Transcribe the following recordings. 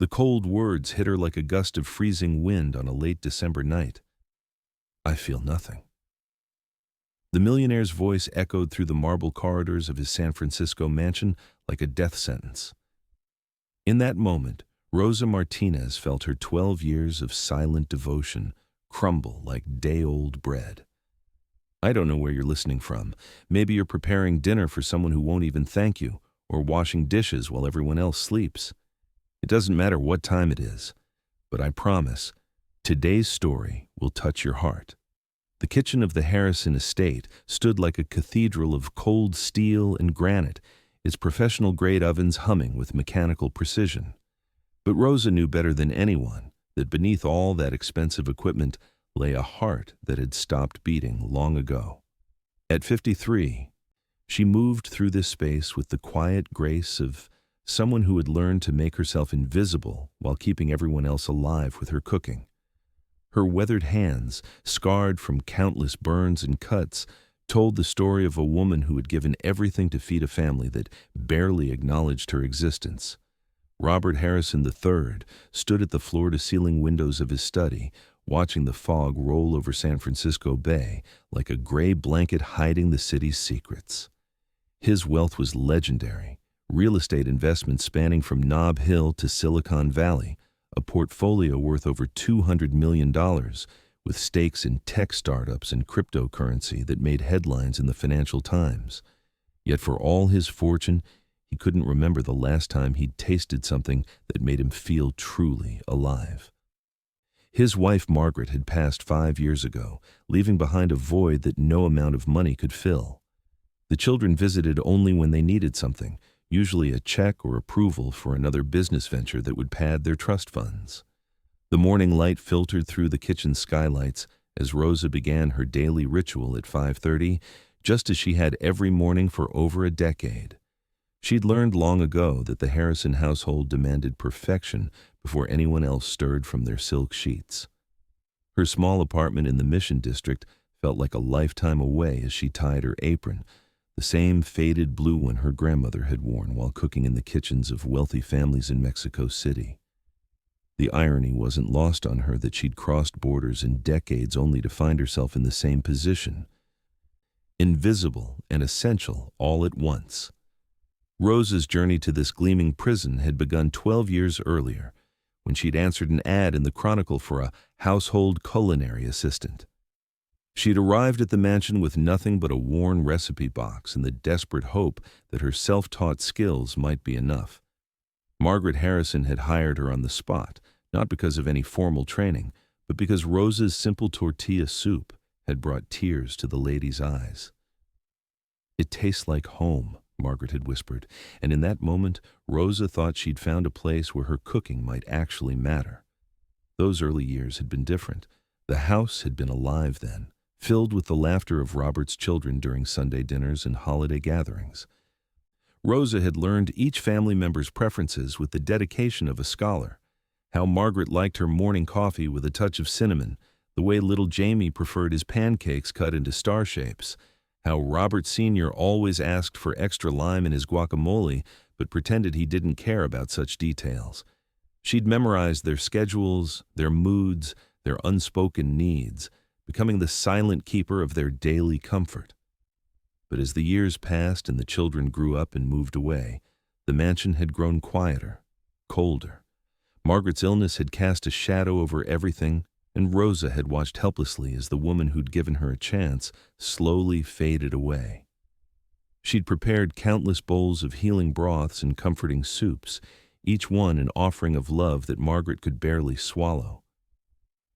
The cold words hit her like a gust of freezing wind on a late December night. I feel nothing. The millionaire's voice echoed through the marble corridors of his San Francisco mansion like a death sentence. In that moment, Rosa Martinez felt her 12 years of silent devotion crumble like day-old bread. I don't know where you're listening from. Maybe you're preparing dinner for someone who won't even thank you, or washing dishes while everyone else sleeps. It doesn't matter what time it is, but I promise, today's story will touch your heart. The kitchen of the Harrison estate stood like a cathedral of cold steel and granite, its professional-grade ovens humming with mechanical precision. But Rosa knew better than anyone that beneath all that expensive equipment lay a heart that had stopped beating long ago. At 53, she moved through this space with the quiet grace of someone who had learned to make herself invisible while keeping everyone else alive with her cooking. Her weathered hands, scarred from countless burns and cuts, told the story of a woman who had given everything to feed a family that barely acknowledged her existence. Robert Harrison III stood at the floor-to-ceiling windows of his study, watching the fog roll over San Francisco Bay like a gray blanket hiding the city's secrets. His wealth was legendary, real estate investments spanning from Nob Hill to Silicon Valley, a portfolio worth over $200 million, with stakes in tech startups and cryptocurrency that made headlines in the Financial Times. Yet for all his fortune, he couldn't remember the last time he'd tasted something that made him feel truly alive. His wife Margaret had passed 5 years ago, leaving behind a void that no amount of money could fill. The children visited only when they needed something, usually a check or approval for another business venture that would pad their trust funds. The morning light filtered through the kitchen skylights as Rosa began her daily ritual at 5:30, just as she had every morning for over a decade. She'd learned long ago that the Harrison household demanded perfection before anyone else stirred from their silk sheets. Her small apartment in the Mission District felt like a lifetime away as she tied her apron, the same faded blue one her grandmother had worn while cooking in the kitchens of wealthy families in Mexico City. The irony wasn't lost on her that she'd crossed borders in decades only to find herself in the same position. Invisible and essential all at once. Rosa's journey to this gleaming prison had begun 12 years earlier, when she'd answered an ad in the Chronicle for a household culinary assistant. She'd arrived at the mansion with nothing but a worn recipe box and the desperate hope that her self-taught skills might be enough. Margaret Harrison had hired her on the spot, not because of any formal training, but because Rosa's simple tortilla soup had brought tears to the lady's eyes. "It tastes like home," Margaret had whispered, and in that moment, Rosa thought she'd found a place where her cooking might actually matter. Those early years had been different. The house had been alive then, filled with the laughter of Robert's children during Sunday dinners and holiday gatherings. Rosa had learned each family member's preferences with the dedication of a scholar. How Margaret liked her morning coffee with a touch of cinnamon, the way little Jamie preferred his pancakes cut into star shapes, how Robert Sr. always asked for extra lime in his guacamole but pretended he didn't care about such details. She'd memorized their schedules, their moods, their unspoken needs, becoming the silent keeper of their daily comfort. But as the years passed and the children grew up and moved away, the mansion had grown quieter, colder. Margaret's illness had cast a shadow over everything, and Rosa had watched helplessly as the woman who'd given her a chance slowly faded away. She'd prepared countless bowls of healing broths and comforting soups, each one an offering of love that Margaret could barely swallow.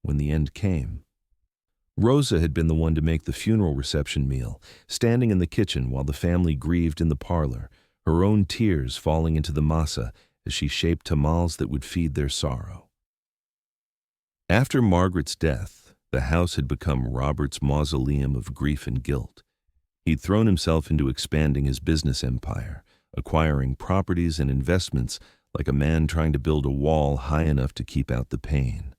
When the end came, Rosa had been the one to make the funeral reception meal, standing in the kitchen while the family grieved in the parlor, her own tears falling into the masa as she shaped tamales that would feed their sorrow. After Margaret's death, the house had become Robert's mausoleum of grief and guilt. He'd thrown himself into expanding his business empire, acquiring properties and investments like a man trying to build a wall high enough to keep out the pain.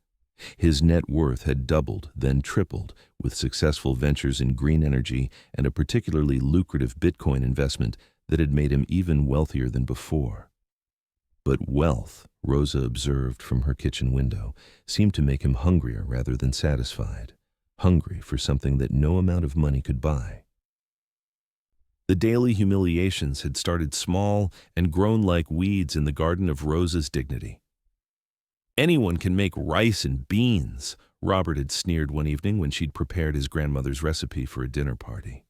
His net worth had doubled, then tripled, with successful ventures in green energy and a particularly lucrative Bitcoin investment that had made him even wealthier than before. But wealth Rosa observed from her kitchen window, seemed to make him hungrier rather than satisfied, hungry for something that no amount of money could buy. The daily humiliations had started small and grown like weeds in the garden of Rosa's dignity. "Anyone can make rice and beans," Robert had sneered one evening when she'd prepared his grandmother's recipe for a dinner party.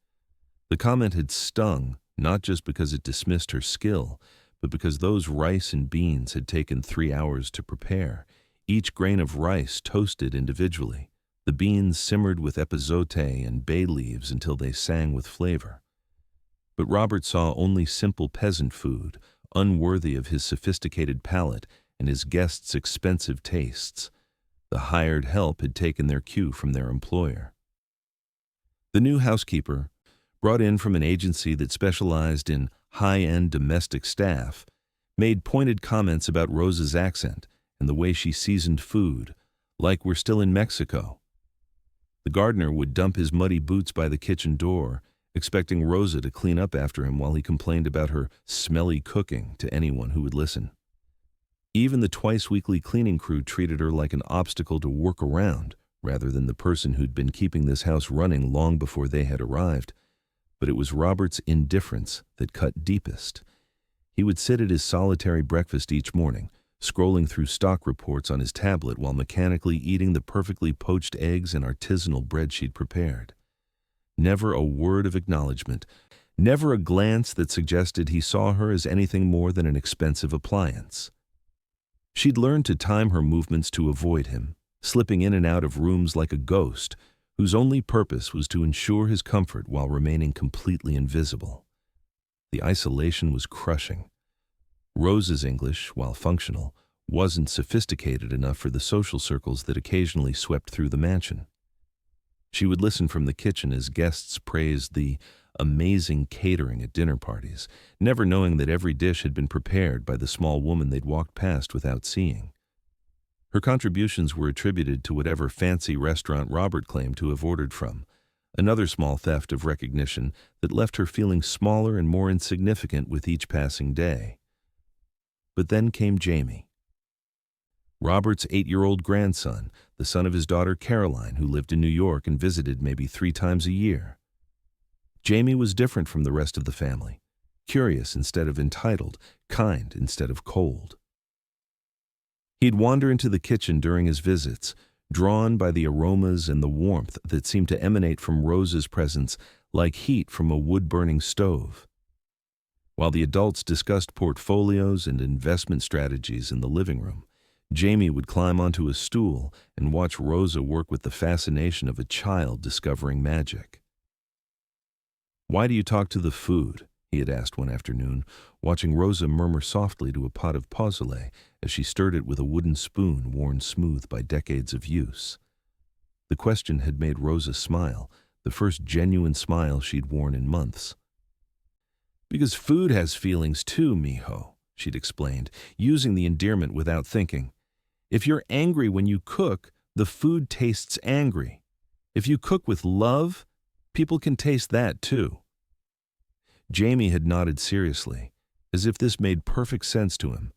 The comment had stung, not just because it dismissed her skill, but because those rice and beans had taken 3 hours to prepare, each grain of rice toasted individually, the beans simmered with epazote and bay leaves until they sang with flavor. But Robert saw only simple peasant food, unworthy of his sophisticated palate and his guests' expensive tastes. The hired help had taken their cue from their employer. The new housekeeper, brought in from an agency that specialized in high-end domestic staff, made pointed comments about Rosa's accent and the way she seasoned food, like we're still in Mexico. The gardener would dump his muddy boots by the kitchen door, expecting Rosa to clean up after him while he complained about her smelly cooking to anyone who would listen. Even the twice-weekly cleaning crew treated her like an obstacle to work around, rather than the person who'd been keeping this house running long before they had arrived. But it was Robert's indifference that cut deepest. He would sit at his solitary breakfast each morning, scrolling through stock reports on his tablet while mechanically eating the perfectly poached eggs and artisanal bread she'd prepared. Never a word of acknowledgement, never a glance that suggested he saw her as anything more than an expensive appliance. She'd learned to time her movements to avoid him, slipping in and out of rooms like a ghost, whose only purpose was to ensure his comfort while remaining completely invisible. The isolation was crushing. Rosa's English, while functional, wasn't sophisticated enough for the social circles that occasionally swept through the mansion. She would listen from the kitchen as guests praised the amazing catering at dinner parties, never knowing that every dish had been prepared by the small woman they'd walked past without seeing. Her contributions were attributed to whatever fancy restaurant Robert claimed to have ordered from, another small theft of recognition that left her feeling smaller and more insignificant with each passing day. But then came Jamie. Robert's 8-year-old grandson, the son of his daughter Caroline, who lived in New York and visited maybe 3 times a year. Jamie was different from the rest of the family, curious instead of entitled, kind instead of cold. He'd wander into the kitchen during his visits, drawn by the aromas and the warmth that seemed to emanate from Rosa's presence like heat from a wood-burning stove. While the adults discussed portfolios and investment strategies in the living room, Jamie would climb onto a stool and watch Rosa work with the fascination of a child discovering magic. "Why do you talk to the food?" he had asked one afternoon, watching Rosa murmur softly to a pot of pozole as she stirred it with a wooden spoon worn smooth by decades of use. The question had made Rosa smile, the first genuine smile she'd worn in months. "Because food has feelings too, mijo," she'd explained, using the endearment without thinking. "If you're angry when you cook, the food tastes angry. If you cook with love, people can taste that too." Jamie had nodded seriously, as if this made perfect sense to him,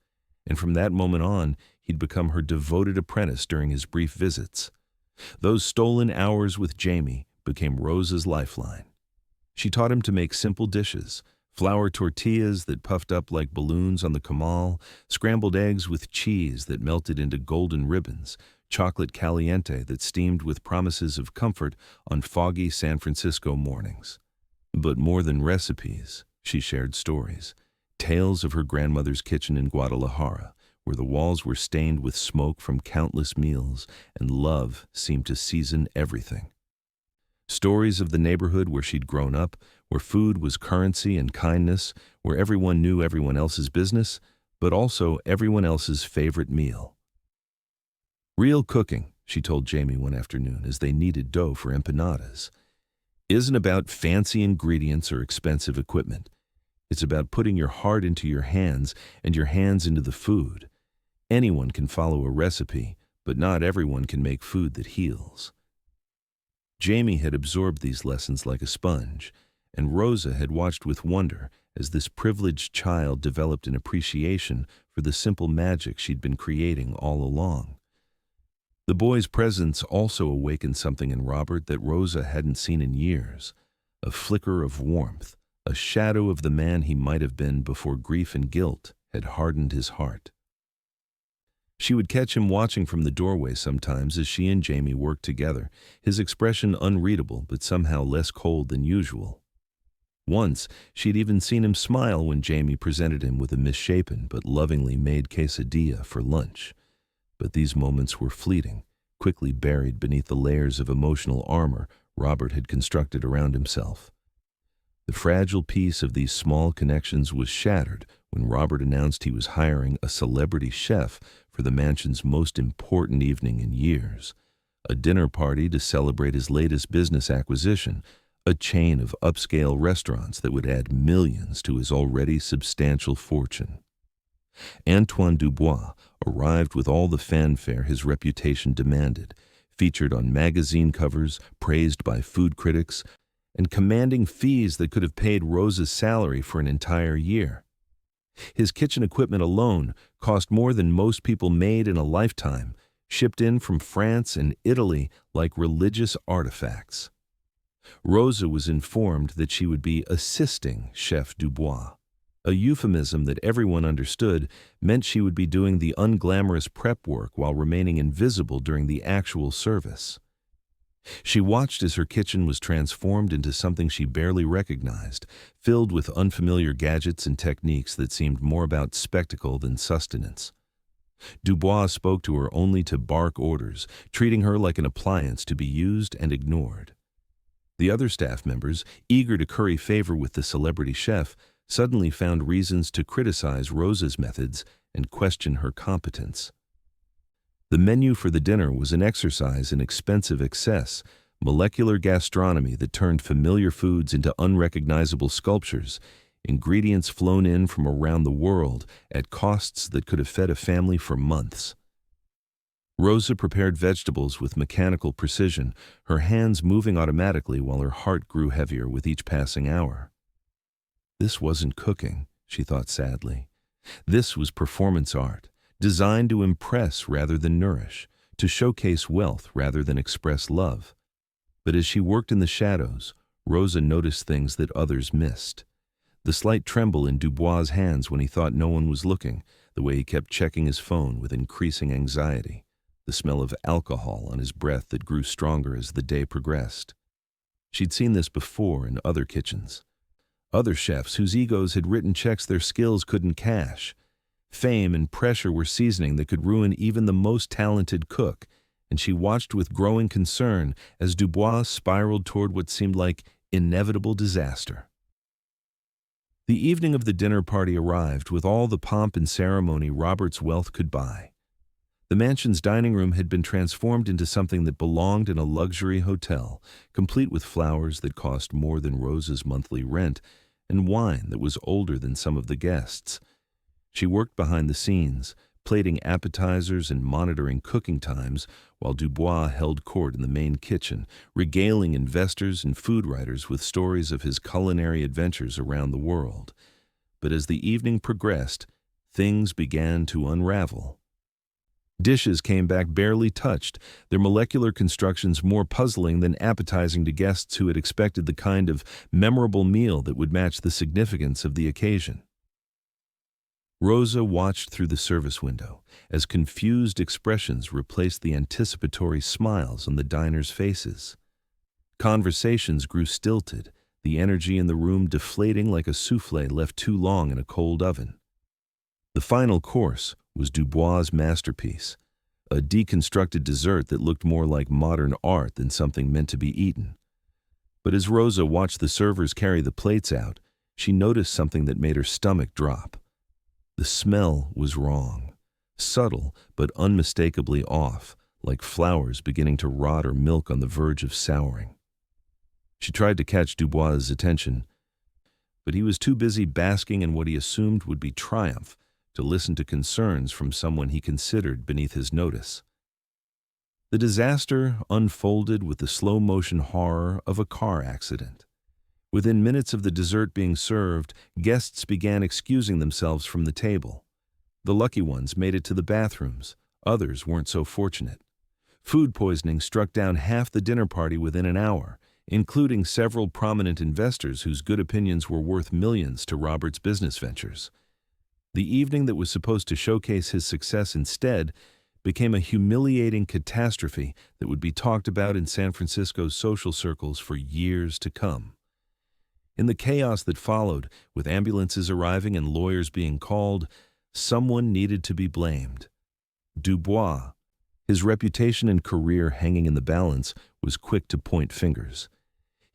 and from that moment on, he'd become her devoted apprentice during his brief visits. Those stolen hours with Jamie became Rosa's lifeline. She taught him to make simple dishes, flour tortillas that puffed up like balloons on the comal, scrambled eggs with cheese that melted into golden ribbons, chocolate caliente that steamed with promises of comfort on foggy San Francisco mornings. But more than recipes, she shared stories, tales of her grandmother's kitchen in Guadalajara, where the walls were stained with smoke from countless meals and love seemed to season everything. Stories of the neighborhood where she'd grown up, where food was currency and kindness, where everyone knew everyone else's business, but also everyone else's favorite meal. "Real cooking," she told Jamie one afternoon as they kneaded dough for empanadas, "isn't about fancy ingredients or expensive equipment. It's about putting your heart into your hands and your hands into the food. Anyone can follow a recipe, but not everyone can make food that heals." Jamie had absorbed these lessons like a sponge, and Rosa had watched with wonder as this privileged child developed an appreciation for the simple magic she'd been creating all along. The boy's presence also awakened something in Robert that Rosa hadn't seen in years, a flicker of warmth, a shadow of the man he might have been before grief and guilt had hardened his heart. She would catch him watching from the doorway sometimes as she and Jamie worked together, his expression unreadable but somehow less cold than usual. Once, she'd even seen him smile when Jamie presented him with a misshapen but lovingly made quesadilla for lunch. But these moments were fleeting, quickly buried beneath the layers of emotional armor Robert had constructed around himself. The fragile peace of these small connections was shattered when Robert announced he was hiring a celebrity chef for the mansion's most important evening in years, a dinner party to celebrate his latest business acquisition, a chain of upscale restaurants that would add millions to his already substantial fortune. Antoine Dubois arrived with all the fanfare his reputation demanded, featured on magazine covers, praised by food critics, and commanding fees that could have paid Rosa's salary for an entire year. His kitchen equipment alone cost more than most people made in a lifetime, shipped in from France and Italy like religious artifacts. Rosa was informed that she would be assisting Chef Dubois. A euphemism that everyone understood meant she would be doing the unglamorous prep work while remaining invisible during the actual service. She watched as her kitchen was transformed into something she barely recognized, filled with unfamiliar gadgets and techniques that seemed more about spectacle than sustenance. Dubois spoke to her only to bark orders, treating her like an appliance to be used and ignored. The other staff members, eager to curry favor with the celebrity chef, suddenly found reasons to criticize Rosa's methods and question her competence. The menu for the dinner was an exercise in expensive excess, molecular gastronomy that turned familiar foods into unrecognizable sculptures, ingredients flown in from around the world at costs that could have fed a family for months. Rosa prepared vegetables with mechanical precision, her hands moving automatically while her heart grew heavier with each passing hour. This wasn't cooking, she thought sadly. This was performance art, designed to impress rather than nourish, to showcase wealth rather than express love. But as she worked in the shadows, Rosa noticed things that others missed. The slight tremble in Dubois' hands when he thought no one was looking, the way he kept checking his phone with increasing anxiety, the smell of alcohol on his breath that grew stronger as the day progressed. She'd seen this before in other kitchens. Other chefs whose egos had written checks their skills couldn't cash. Fame and pressure were seasoning that could ruin even the most talented cook, and she watched with growing concern as Dubois spiraled toward what seemed like inevitable disaster. The evening of the dinner party arrived with all the pomp and ceremony Robert's wealth could buy. The mansion's dining room had been transformed into something that belonged in a luxury hotel, complete with flowers that cost more than Rosa's monthly rent and wine that was older than some of the guests. She worked behind the scenes, plating appetizers and monitoring cooking times, while Dubois held court in the main kitchen, regaling investors and food writers with stories of his culinary adventures around the world. But as the evening progressed, things began to unravel. Dishes came back barely touched, their molecular constructions more puzzling than appetizing to guests who had expected the kind of memorable meal that would match the significance of the occasion. Rosa watched through the service window as confused expressions replaced the anticipatory smiles on the diners' faces. Conversations grew stilted, the energy in the room deflating like a soufflé left too long in a cold oven. The final course was Dubois' masterpiece, a deconstructed dessert that looked more like modern art than something meant to be eaten. But as Rosa watched the servers carry the plates out, she noticed something that made her stomach drop. The smell was wrong, subtle but unmistakably off, like flowers beginning to rot or milk on the verge of souring. She tried to catch Dubois' attention, but he was too busy basking in what he assumed would be triumph to listen to concerns from someone he considered beneath his notice. The disaster unfolded with the slow-motion horror of a car accident. Within minutes of the dessert being served, guests began excusing themselves from the table. The lucky ones made it to the bathrooms. Others weren't so fortunate. Food poisoning struck down half the dinner party within an hour, including several prominent investors whose good opinions were worth millions to Robert's business ventures. The evening that was supposed to showcase his success instead became a humiliating catastrophe that would be talked about in San Francisco's social circles for years to come. In the chaos that followed, with ambulances arriving and lawyers being called, someone needed to be blamed. Dubois, his reputation and career hanging in the balance, was quick to point fingers.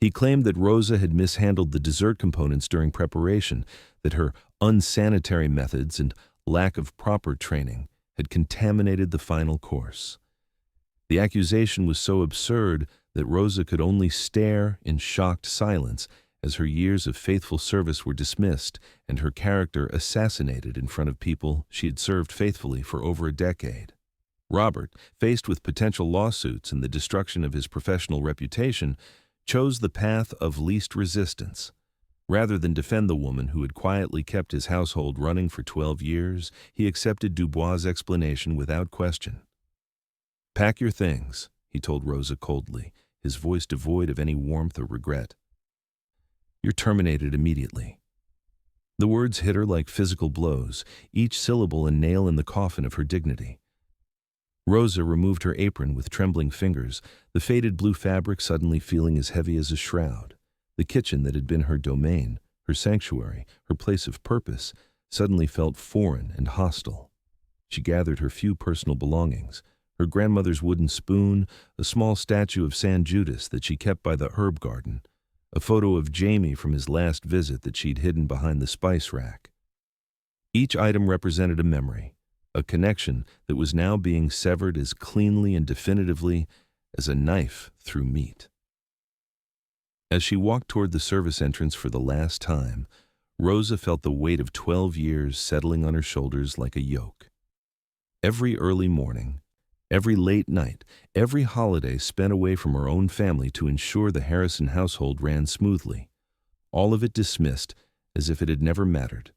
He claimed that Rosa had mishandled the dessert components during preparation, that her unsanitary methods and lack of proper training had contaminated the final course. The accusation was so absurd that Rosa could only stare in shocked silence as her years of faithful service were dismissed and her character assassinated in front of people she had served faithfully for over a decade. Robert, faced with potential lawsuits and the destruction of his professional reputation, chose the path of least resistance. Rather than defend the woman who had quietly kept his household running for 12 years, he accepted Dubois' explanation without question. "Pack your things," he told Rosa coldly, his voice devoid of any warmth or regret. "You're terminated immediately." The words hit her like physical blows, each syllable a nail in the coffin of her dignity. Rosa removed her apron with trembling fingers, the faded blue fabric suddenly feeling as heavy as a shroud. The kitchen that had been her domain, her sanctuary, her place of purpose, suddenly felt foreign and hostile. She gathered her few personal belongings, her grandmother's wooden spoon, a small statue of San Judas that she kept by the herb garden, a photo of Jamie from his last visit that she'd hidden behind the spice rack. Each item represented a memory, a connection that was now being severed as cleanly and definitively as a knife through meat. As she walked toward the service entrance for the last time, Rosa felt the weight of 12 years settling on her shoulders like a yoke. Every early morning, every late night, every holiday spent away from her own family to ensure the Harrison household ran smoothly, all of it dismissed as if it had never mattered.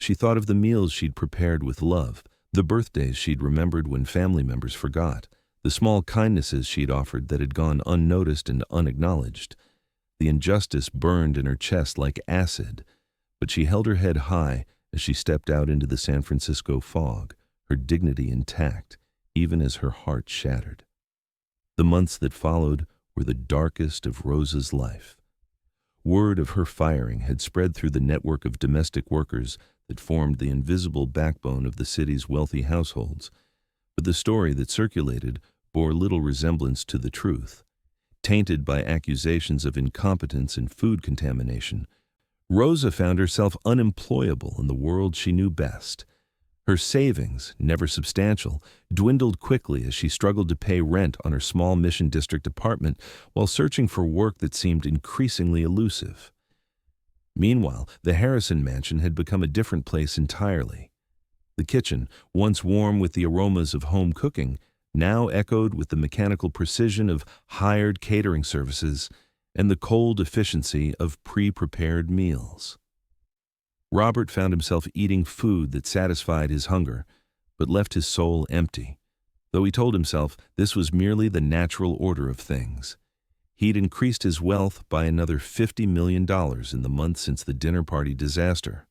She thought of the meals she'd prepared with love, the birthdays she'd remembered when family members forgot, the small kindnesses she'd offered that had gone unnoticed and unacknowledged. The injustice burned in her chest like acid, but she held her head high as she stepped out into the San Francisco fog, her dignity intact, even as her heart shattered. The months that followed were the darkest of Rosa's life. Word of her firing had spread through the network of domestic workers that formed the invisible backbone of the city's wealthy households, but the story that circulated bore little resemblance to the truth. Tainted by accusations of incompetence and food contamination, Rosa found herself unemployable in the world she knew best. Her savings, never substantial, dwindled quickly as she struggled to pay rent on her small Mission District apartment while searching for work that seemed increasingly elusive. Meanwhile, the Harrison mansion had become a different place entirely. The kitchen, once warm with the aromas of home cooking, now echoed with the mechanical precision of hired catering services and the cold efficiency of pre-prepared meals. Robert found himself eating food that satisfied his hunger, but left his soul empty, though he told himself this was merely the natural order of things. He'd increased his wealth by another $50 million in the month since the dinner party disaster.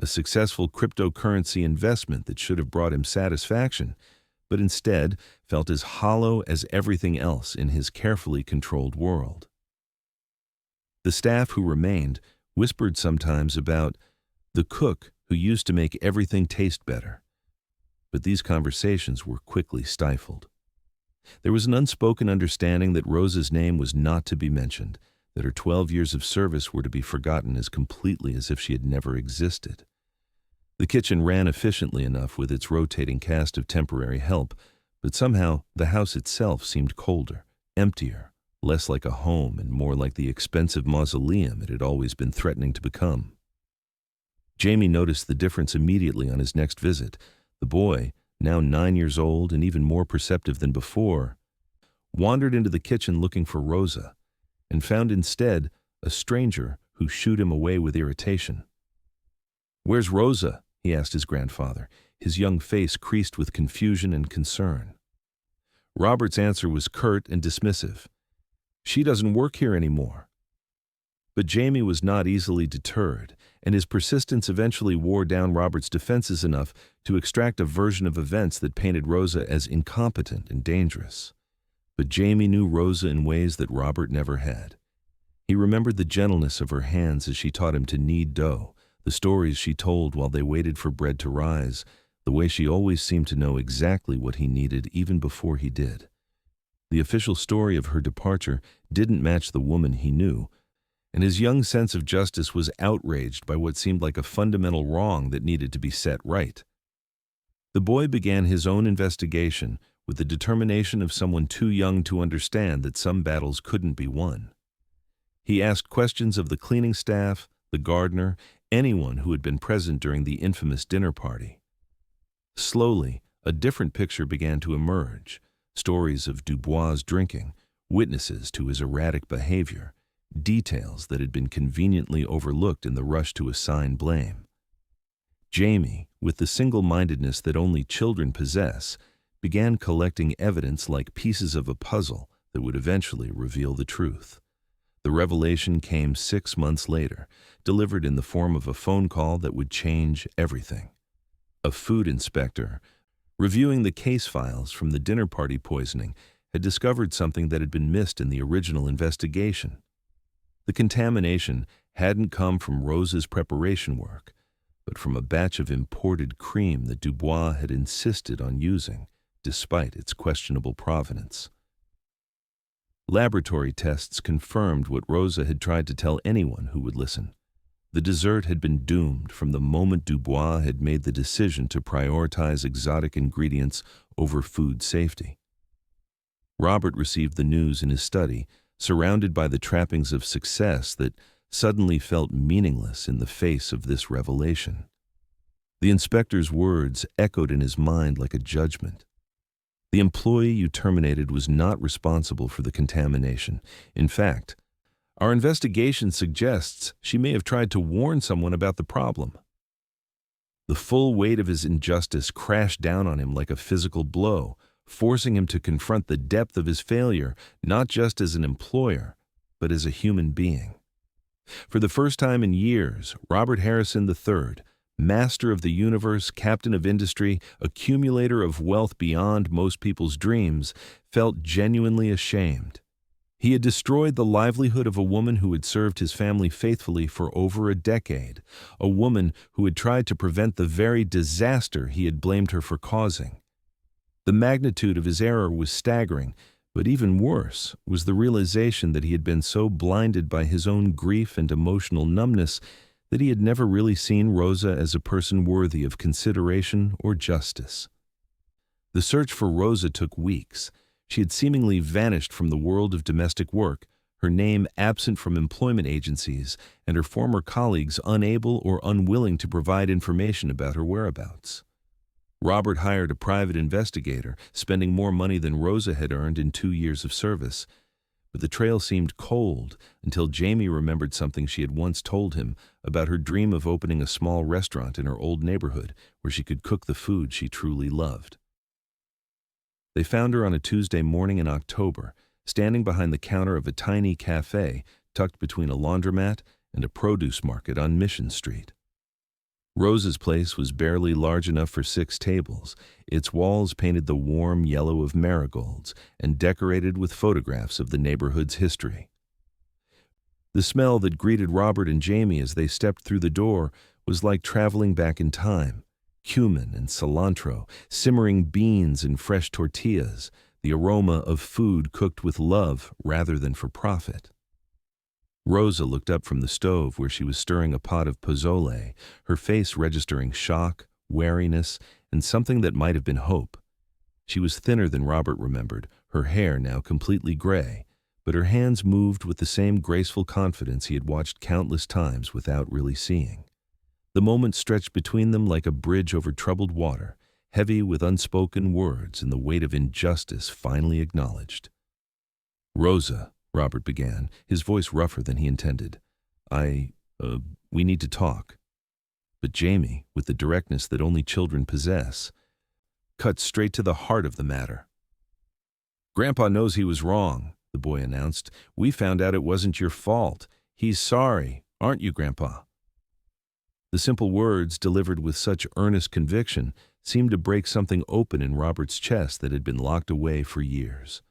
A successful cryptocurrency investment that should have brought him satisfaction, but instead felt as hollow as everything else in his carefully controlled world. The staff who remained whispered sometimes about the cook who used to make everything taste better, but these conversations were quickly stifled. There was an unspoken understanding that Rosa's name was not to be mentioned, that her 12 years of service were to be forgotten as completely as if she had never existed. The kitchen ran efficiently enough with its rotating cast of temporary help, but somehow the house itself seemed colder, emptier, less like a home and more like the expensive mausoleum it had always been threatening to become. Jamie noticed the difference immediately on his next visit. The boy, now 9 years old and even more perceptive than before, wandered into the kitchen looking for Rosa, and found instead a stranger who shooed him away with irritation. "Where's Rosa?" he asked his grandfather, his young face creased with confusion and concern. Robert's answer was curt and dismissive. "She doesn't work here anymore." But Jamie was not easily deterred, and his persistence eventually wore down Robert's defenses enough to extract a version of events that painted Rosa as incompetent and dangerous. But Jamie knew Rosa in ways that Robert never had. He remembered the gentleness of her hands as she taught him to knead dough, the stories she told while they waited for bread to rise, the way she always seemed to know exactly what he needed even before he did. The official story of her departure didn't match the woman he knew, and his young sense of justice was outraged by what seemed like a fundamental wrong that needed to be set right. The boy began his own investigation with the determination of someone too young to understand that some battles couldn't be won. He asked questions of the cleaning staff, the gardener, anyone who had been present during the infamous dinner party. Slowly, a different picture began to emerge, stories of Dubois' drinking, witnesses to his erratic behavior, details that had been conveniently overlooked in the rush to assign blame. Jamie, with the single-mindedness that only children possess, began collecting evidence like pieces of a puzzle that would eventually reveal the truth. The revelation came 6 months later, delivered in the form of a phone call that would change everything. A food inspector, reviewing the case files from the dinner party poisoning, had discovered something that had been missed in the original investigation. The contamination hadn't come from Rosa's preparation work, but from a batch of imported cream that Dubois had insisted on using, despite its questionable provenance. Laboratory tests confirmed what Rosa had tried to tell anyone who would listen. The dessert had been doomed from the moment Dubois had made the decision to prioritize exotic ingredients over food safety. Robert received the news in his study, surrounded by the trappings of success that suddenly felt meaningless in the face of this revelation. The inspector's words echoed in his mind like a judgment. The employee you terminated was not responsible for the contamination. In fact, our investigation suggests she may have tried to warn someone about the problem. The full weight of his injustice crashed down on him like a physical blow, forcing him to confront the depth of his failure, not just as an employer, but as a human being. For the first time in years, Robert Harrison III, master of the universe, captain of industry, accumulator of wealth beyond most people's dreams, felt genuinely ashamed. He had destroyed the livelihood of a woman who had served his family faithfully for over a decade, a woman who had tried to prevent the very disaster he had blamed her for causing. The magnitude of his error was staggering, but even worse was the realization that he had been so blinded by his own grief and emotional numbness that he had never really seen Rosa as a person worthy of consideration or justice. The search for Rosa took weeks. She had seemingly vanished from the world of domestic work, her name absent from employment agencies, and her former colleagues unable or unwilling to provide information about her whereabouts. Robert hired a private investigator, spending more money than Rosa had earned in 2 years of service. But the trail seemed cold until Jamie remembered something she had once told him about her dream of opening a small restaurant in her old neighborhood where she could cook the food she truly loved. They found her on a Tuesday morning in October, standing behind the counter of a tiny cafe tucked between a laundromat and a produce market on Mission Street. Rosa's place was barely large enough for 6 tables, its walls painted the warm yellow of marigolds and decorated with photographs of the neighborhood's history. The smell that greeted Robert and Jamie as they stepped through the door was like traveling back in time. Cumin and cilantro, simmering beans and fresh tortillas, the aroma of food cooked with love rather than for profit. Rosa looked up from the stove where she was stirring a pot of pozole, her face registering shock, wariness, and something that might have been hope. She was thinner than Robert remembered, her hair now completely gray, but her hands moved with the same graceful confidence he had watched countless times without really seeing. The moment stretched between them like a bridge over troubled water, heavy with unspoken words and the weight of injustice finally acknowledged. "Rosa," Robert began, his voice rougher than he intended. We need to talk. But Jamie, with the directness that only children possess, cut straight to the heart of the matter. "Grandpa knows he was wrong," the boy announced. "We found out it wasn't your fault. He's sorry, aren't you, Grandpa?" The simple words, delivered with such earnest conviction, seemed to break something open in Robert's chest that had been locked away for years.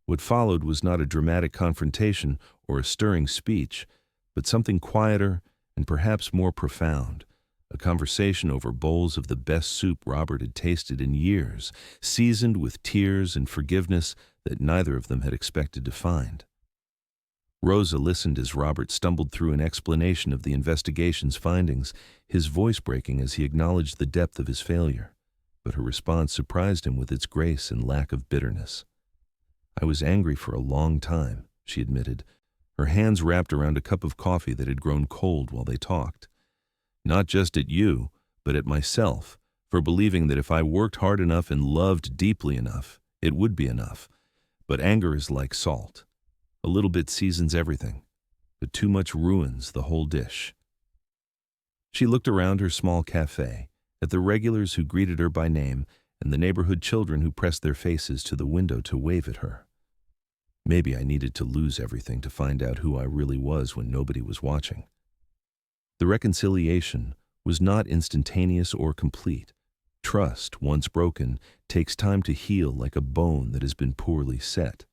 What followed was not a dramatic confrontation or a stirring speech, but something quieter and perhaps more profound, a conversation over bowls of the best soup Robert had tasted in years, seasoned with tears and forgiveness that neither of them had expected to find. Rosa listened as Robert stumbled through an explanation of the investigation's findings, his voice breaking as he acknowledged the depth of his failure, but her response surprised him with its grace and lack of bitterness. "I was angry for a long time," she admitted, her hands wrapped around a cup of coffee that had grown cold while they talked. "Not just at you, but at myself, for believing that if I worked hard enough and loved deeply enough, it would be enough. But anger is like salt. A little bit seasons everything, but too much ruins the whole dish." She looked around her small cafe, at the regulars who greeted her by name and the neighborhood children who pressed their faces to the window to wave at her. Maybe I needed to lose everything to find out who I really was when nobody was watching. The reconciliation was not instantaneous or complete. Trust, once broken, takes time to heal like a bone that has been poorly set.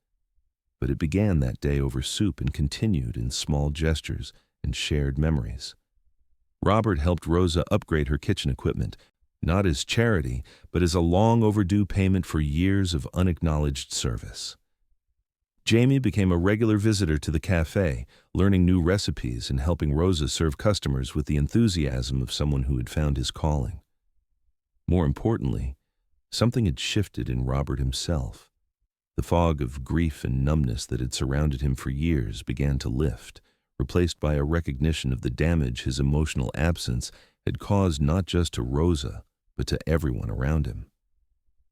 But it began that day over soup and continued in small gestures and shared memories. Robert helped Rosa upgrade her kitchen equipment, not as charity, but as a long overdue payment for years of unacknowledged service. Jamie became a regular visitor to the cafe, learning new recipes and helping Rosa serve customers with the enthusiasm of someone who had found his calling. More importantly, something had shifted in Robert himself. The fog of grief and numbness that had surrounded him for years began to lift, replaced by a recognition of the damage his emotional absence had caused not just to Rosa, but to everyone around him.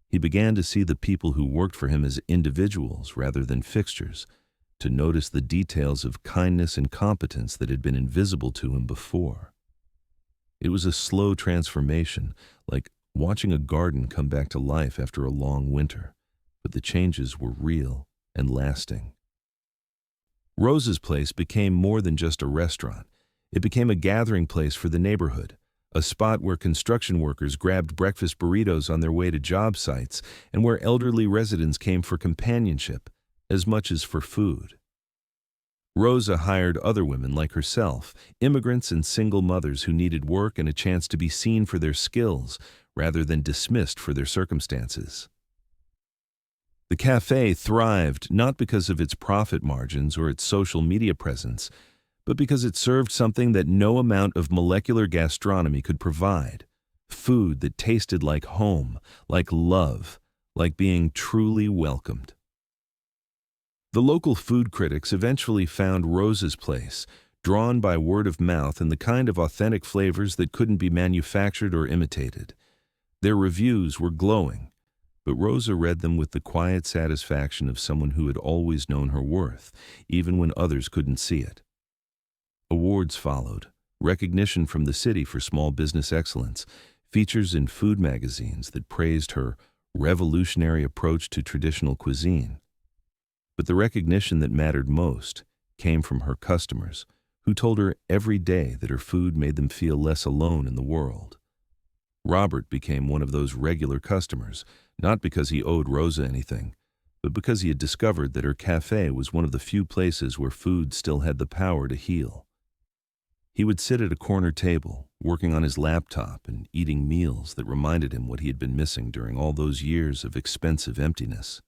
He began to see the people who worked for him as individuals rather than fixtures, to notice the details of kindness and competence that had been invisible to him before. It was a slow transformation, like watching a garden come back to life after a long winter, but the changes were real and lasting. Rosa's place became more than just a restaurant. It became a gathering place for the neighborhood, a spot where construction workers grabbed breakfast burritos on their way to job sites and where elderly residents came for companionship as much as for food. Rosa hired other women like herself, immigrants and single mothers who needed work and a chance to be seen for their skills rather than dismissed for their circumstances. The cafe thrived not because of its profit margins or its social media presence, but because it served something that no amount of molecular gastronomy could provide: food that tasted like home, like love, like being truly welcomed. The local food critics eventually found Rosa's place, drawn by word of mouth and the kind of authentic flavors that couldn't be manufactured or imitated. Their reviews were glowing, but Rosa read them with the quiet satisfaction of someone who had always known her worth, even when others couldn't see it. Awards followed, recognition from the city for small business excellence, features in food magazines that praised her revolutionary approach to traditional cuisine. But the recognition that mattered most came from her customers, who told her every day that her food made them feel less alone in the world. Robert became one of those regular customers, not because he owed Rosa anything, but because he had discovered that her cafe was one of the few places where food still had the power to heal. He would sit at a corner table, working on his laptop and eating meals that reminded him what he had been missing during all those years of expensive emptiness.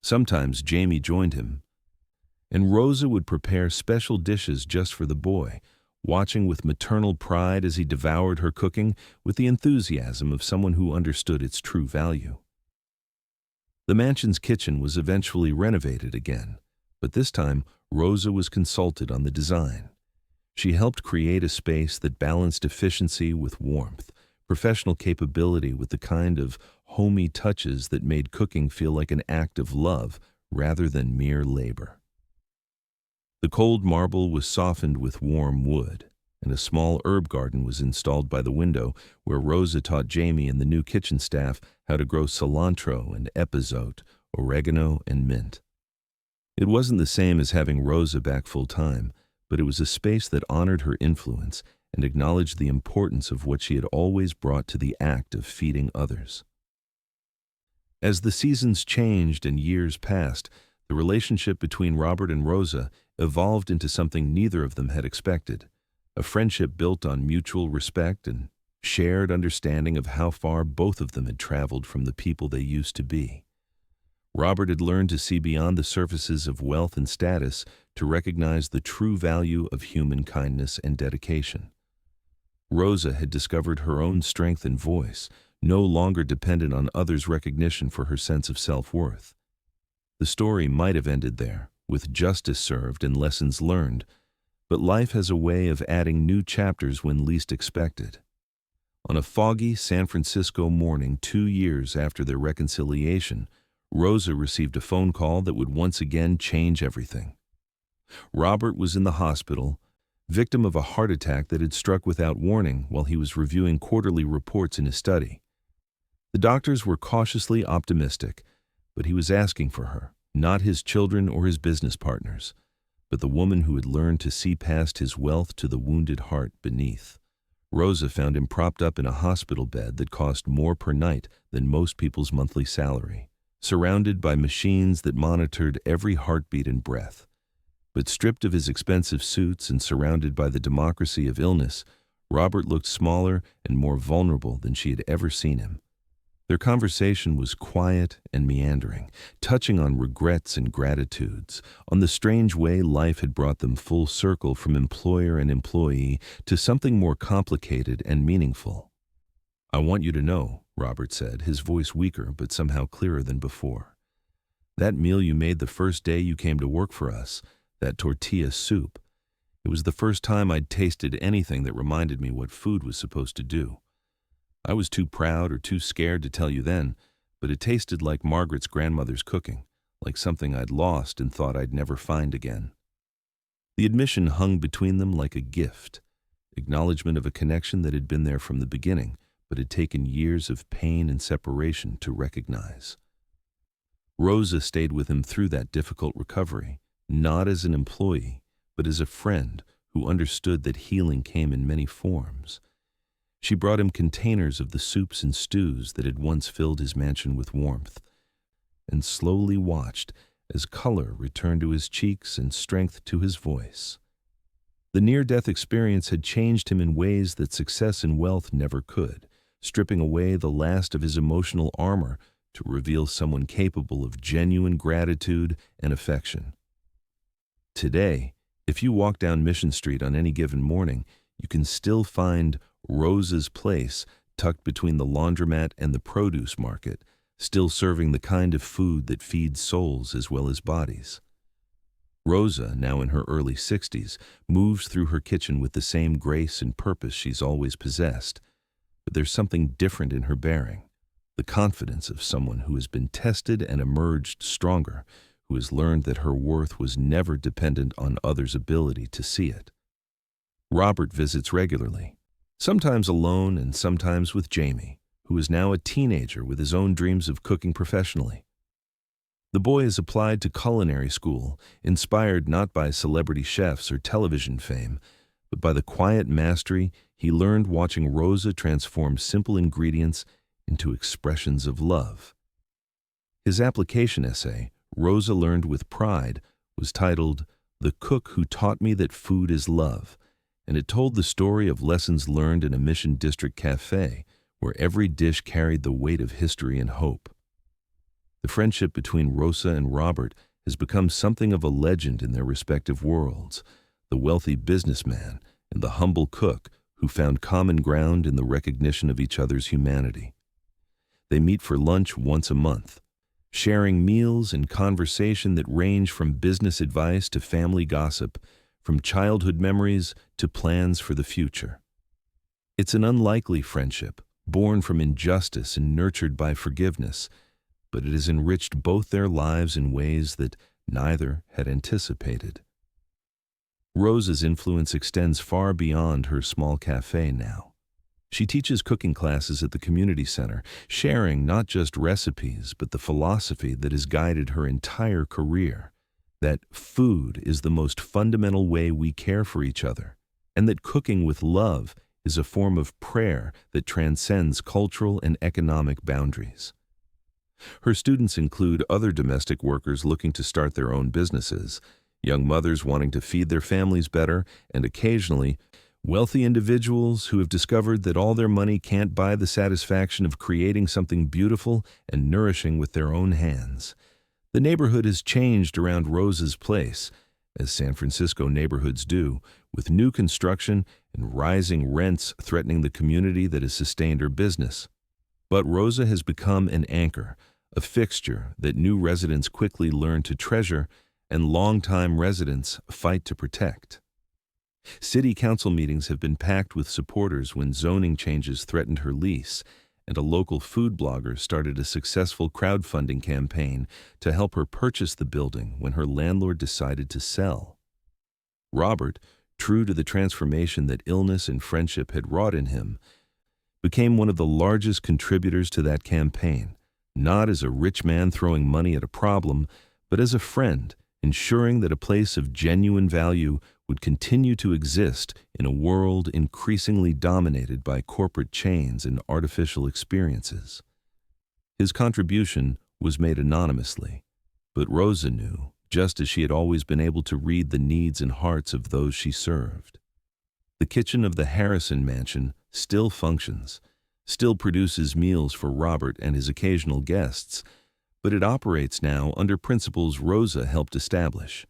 Sometimes Jamie joined him, and Rosa would prepare special dishes just for the boy, watching with maternal pride as he devoured her cooking with the enthusiasm of someone who understood its true value. The mansion's kitchen was eventually renovated again, but this time Rosa was consulted on the design. She helped create a space that balanced efficiency with warmth, professional capability with the kind of homey touches that made cooking feel like an act of love rather than mere labor. The cold marble was softened with warm wood, and a small herb garden was installed by the window where Rosa taught Jamie and the new kitchen staff how to grow cilantro and epazote, oregano and mint. It wasn't the same as having Rosa back full-time, but it was a space that honored her influence and acknowledged the importance of what she had always brought to the act of feeding others. As the seasons changed and years passed, the relationship between Robert and Rosa evolved into something neither of them had expected, a friendship built on mutual respect and shared understanding of how far both of them had traveled from the people they used to be. Robert had learned to see beyond the surfaces of wealth and status to recognize the true value of human kindness and dedication. Rosa had discovered her own strength and voice, no longer dependent on others' recognition for her sense of self-worth. The story might have ended there, with justice served and lessons learned, but life has a way of adding new chapters when least expected. On a foggy San Francisco morning 2 years after their reconciliation, Rosa received a phone call that would once again change everything. Robert was in the hospital, victim of a heart attack that had struck without warning while he was reviewing quarterly reports in his study. The doctors were cautiously optimistic, but he was asking for her, not his children or his business partners, but the woman who had learned to see past his wealth to the wounded heart beneath. Rosa found him propped up in a hospital bed that cost more per night than most people's monthly salary, surrounded by machines that monitored every heartbeat and breath. But stripped of his expensive suits and surrounded by the democracy of illness, Robert looked smaller and more vulnerable than she had ever seen him. Their conversation was quiet and meandering, touching on regrets and gratitudes, on the strange way life had brought them full circle from employer and employee to something more complicated and meaningful. "I want you to know," Robert said, his voice weaker but somehow clearer than before. "That meal you made the first day you came to work for us, that tortilla soup, it was the first time I'd tasted anything that reminded me what food was supposed to do. I was too proud or too scared to tell you then, but it tasted like Margaret's grandmother's cooking, like something I'd lost and thought I'd never find again." The admission hung between them like a gift, acknowledgement of a connection that had been there from the beginning, but had taken years of pain and separation to recognize. Rosa stayed with him through that difficult recovery, not as an employee, but as a friend who understood that healing came in many forms. She brought him containers of the soups and stews that had once filled his mansion with warmth, and slowly watched as color returned to his cheeks and strength to his voice. The near-death experience had changed him in ways that success and wealth never could, stripping away the last of his emotional armor to reveal someone capable of genuine gratitude and affection. Today, if you walk down Mission Street on any given morning, you can still find Rosa's place tucked between the laundromat and the produce market, still serving the kind of food that feeds souls as well as bodies. Rosa, now in her early 60s, moves through her kitchen with the same grace and purpose she's always possessed, but there's something different in her bearing, the confidence of someone who has been tested and emerged stronger, who has learned that her worth was never dependent on others' ability to see it. Robert visits regularly, sometimes alone and sometimes with Jamie, who is now a teenager with his own dreams of cooking professionally. The boy has applied to culinary school, inspired not by celebrity chefs or television fame, but by the quiet mastery he learned watching Rosa transform simple ingredients into expressions of love. His application essay, Rosa Learned with Pride, was titled "The Cook Who Taught Me That Food is Love," and it told the story of lessons learned in a Mission District cafe, where every dish carried the weight of history and hope. The friendship between Rosa and Robert has become something of a legend in their respective worlds, the wealthy businessman and the humble cook who found common ground in the recognition of each other's humanity. They meet for lunch once a month, sharing meals and conversation that range from business advice to family gossip, from childhood memories to plans for the future. It's an unlikely friendship, born from injustice and nurtured by forgiveness, but it has enriched both their lives in ways that neither had anticipated. Rosa's influence extends far beyond her small cafe now. She teaches cooking classes at the community center, sharing not just recipes, but the philosophy that has guided her entire career, that food is the most fundamental way we care for each other, and that cooking with love is a form of prayer that transcends cultural and economic boundaries. Her students include other domestic workers looking to start their own businesses, young mothers wanting to feed their families better, and occasionally, wealthy individuals who have discovered that all their money can't buy the satisfaction of creating something beautiful and nourishing with their own hands. The neighborhood has changed around Rosa's place, as San Francisco neighborhoods do, with new construction and rising rents threatening the community that has sustained her business. But Rosa has become an anchor, a fixture that new residents quickly learn to treasure and longtime residents fight to protect. City council meetings have been packed with supporters when zoning changes threatened her lease, and a local food blogger started a successful crowdfunding campaign to help her purchase the building when her landlord decided to sell. Robert, true to the transformation that illness and friendship had wrought in him, became one of the largest contributors to that campaign, not as a rich man throwing money at a problem, but as a friend, ensuring that a place of genuine value would continue to exist in a world increasingly dominated by corporate chains and artificial experiences. His contribution was made anonymously, but Rosa knew, just as she had always been able to read the needs and hearts of those she served. The kitchen of the Harrison Mansion still functions, still produces meals for Robert and his occasional guests, but it operates now under principles Rosa helped establish.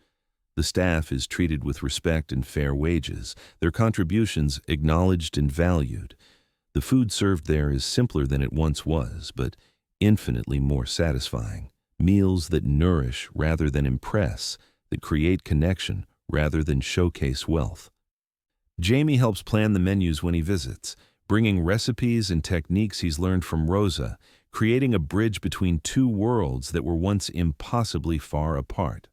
The staff is treated with respect and fair wages, their contributions acknowledged and valued. The food served there is simpler than it once was, but infinitely more satisfying. Meals that nourish rather than impress, that create connection rather than showcase wealth. Jamie helps plan the menus when he visits, bringing recipes and techniques he's learned from Rosa, creating a bridge between two worlds that were once impossibly far apart.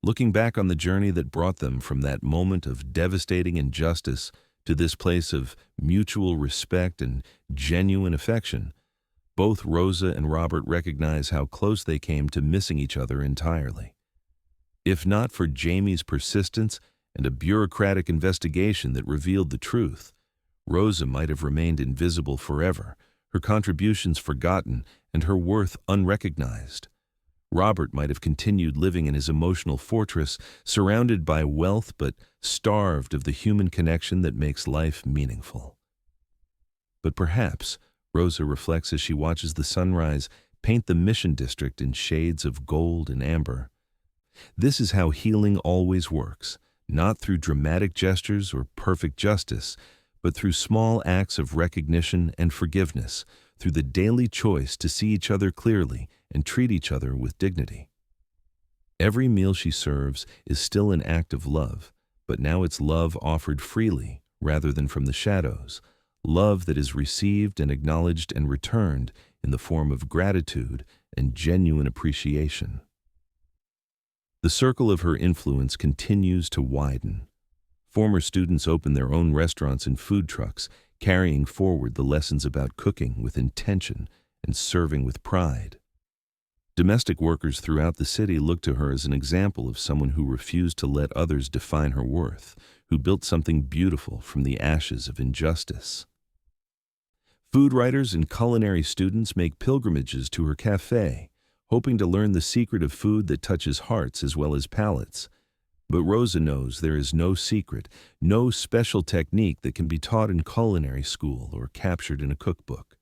Looking back on the journey that brought them from that moment of devastating injustice to this place of mutual respect and genuine affection, both Rosa and Robert recognize how close they came to missing each other entirely. If not for Jamie's persistence and a bureaucratic investigation that revealed the truth, Rosa might have remained invisible forever, her contributions forgotten and her worth unrecognized. Robert might have continued living in his emotional fortress, surrounded by wealth but starved of the human connection that makes life meaningful. But perhaps, Rosa reflects as she watches the sunrise paint the Mission District in shades of gold and amber. This is how healing always works, not through dramatic gestures or perfect justice, but through small acts of recognition and forgiveness, through the daily choice to see each other clearly and treat each other with dignity. Every meal she serves is still an act of love, but now it's love offered freely rather than from the shadows, love that is received and acknowledged and returned in the form of gratitude and genuine appreciation. The circle of her influence continues to widen. Former students open their own restaurants and food trucks, carrying forward the lessons about cooking with intention and serving with pride. Domestic workers throughout the city look to her as an example of someone who refused to let others define her worth, who built something beautiful from the ashes of injustice. Food writers and culinary students make pilgrimages to her cafe, hoping to learn the secret of food that touches hearts as well as palates. But Rosa knows there is no secret, no special technique that can be taught in culinary school or captured in a cookbook.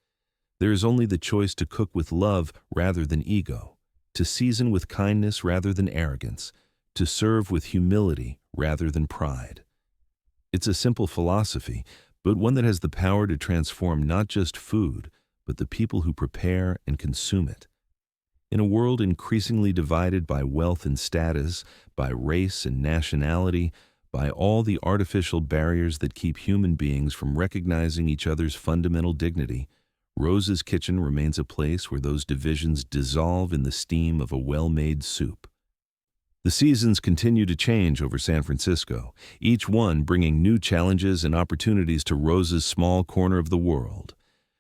There is only the choice to cook with love rather than ego, to season with kindness rather than arrogance, to serve with humility rather than pride. It's a simple philosophy, but one that has the power to transform not just food, but the people who prepare and consume it. In a world increasingly divided by wealth and status, by race and nationality, by all the artificial barriers that keep human beings from recognizing each other's fundamental dignity, Rosa's kitchen remains a place where those divisions dissolve in the steam of a well-made soup. The seasons continue to change over San Francisco, each one bringing new challenges and opportunities to Rosa's small corner of the world.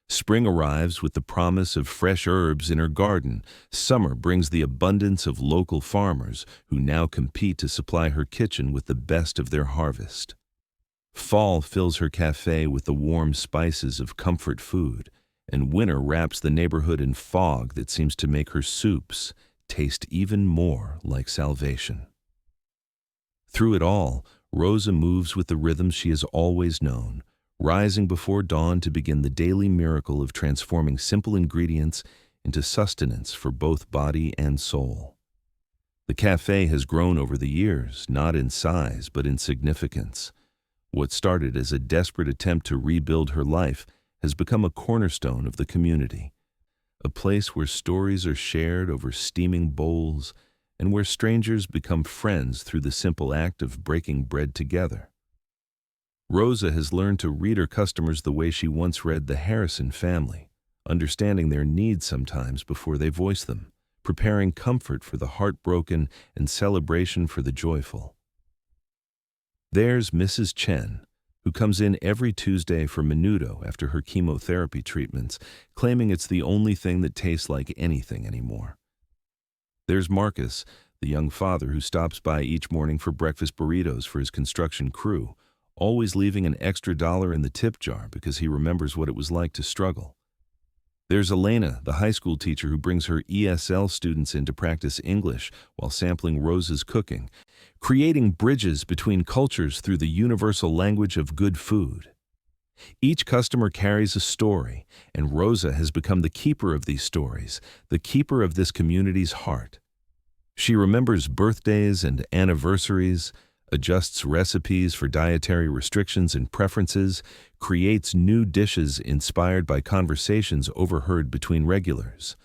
Spring arrives with the promise of fresh herbs in her garden. Summer brings the abundance of local farmers who now compete to supply her kitchen with the best of their harvest. Fall fills her cafe with the warm spices of comfort food, and winter wraps the neighborhood in fog that seems to make her soups taste even more like salvation. Through it all, Rosa moves with the rhythms she has always known, rising before dawn to begin the daily miracle of transforming simple ingredients into sustenance for both body and soul. The cafe has grown over the years, not in size but in significance. What started as a desperate attempt to rebuild her life has become a cornerstone of the community, a place where stories are shared over steaming bowls and where strangers become friends through the simple act of breaking bread together. Rosa has learned to read her customers the way she once read the Harrison family, understanding their needs sometimes before they voice them, preparing comfort for the heartbroken and celebration for the joyful. There's Mrs. Chen, who comes in every Tuesday for menudo after her chemotherapy treatments, claiming it's the only thing that tastes like anything anymore. There's Marcus, the young father who stops by each morning for breakfast burritos for his construction crew, always leaving an extra $1 in the tip jar because he remembers what it was like to struggle. There's Elena, the high school teacher who brings her ESL students in to practice English while sampling Rosa's cooking, creating bridges between cultures through the universal language of good food. Each customer carries a story, and Rosa has become the keeper of these stories, the keeper of this community's heart. She remembers birthdays and anniversaries, adjusts recipes for dietary restrictions and preferences, creates new dishes inspired by conversations overheard between regulars.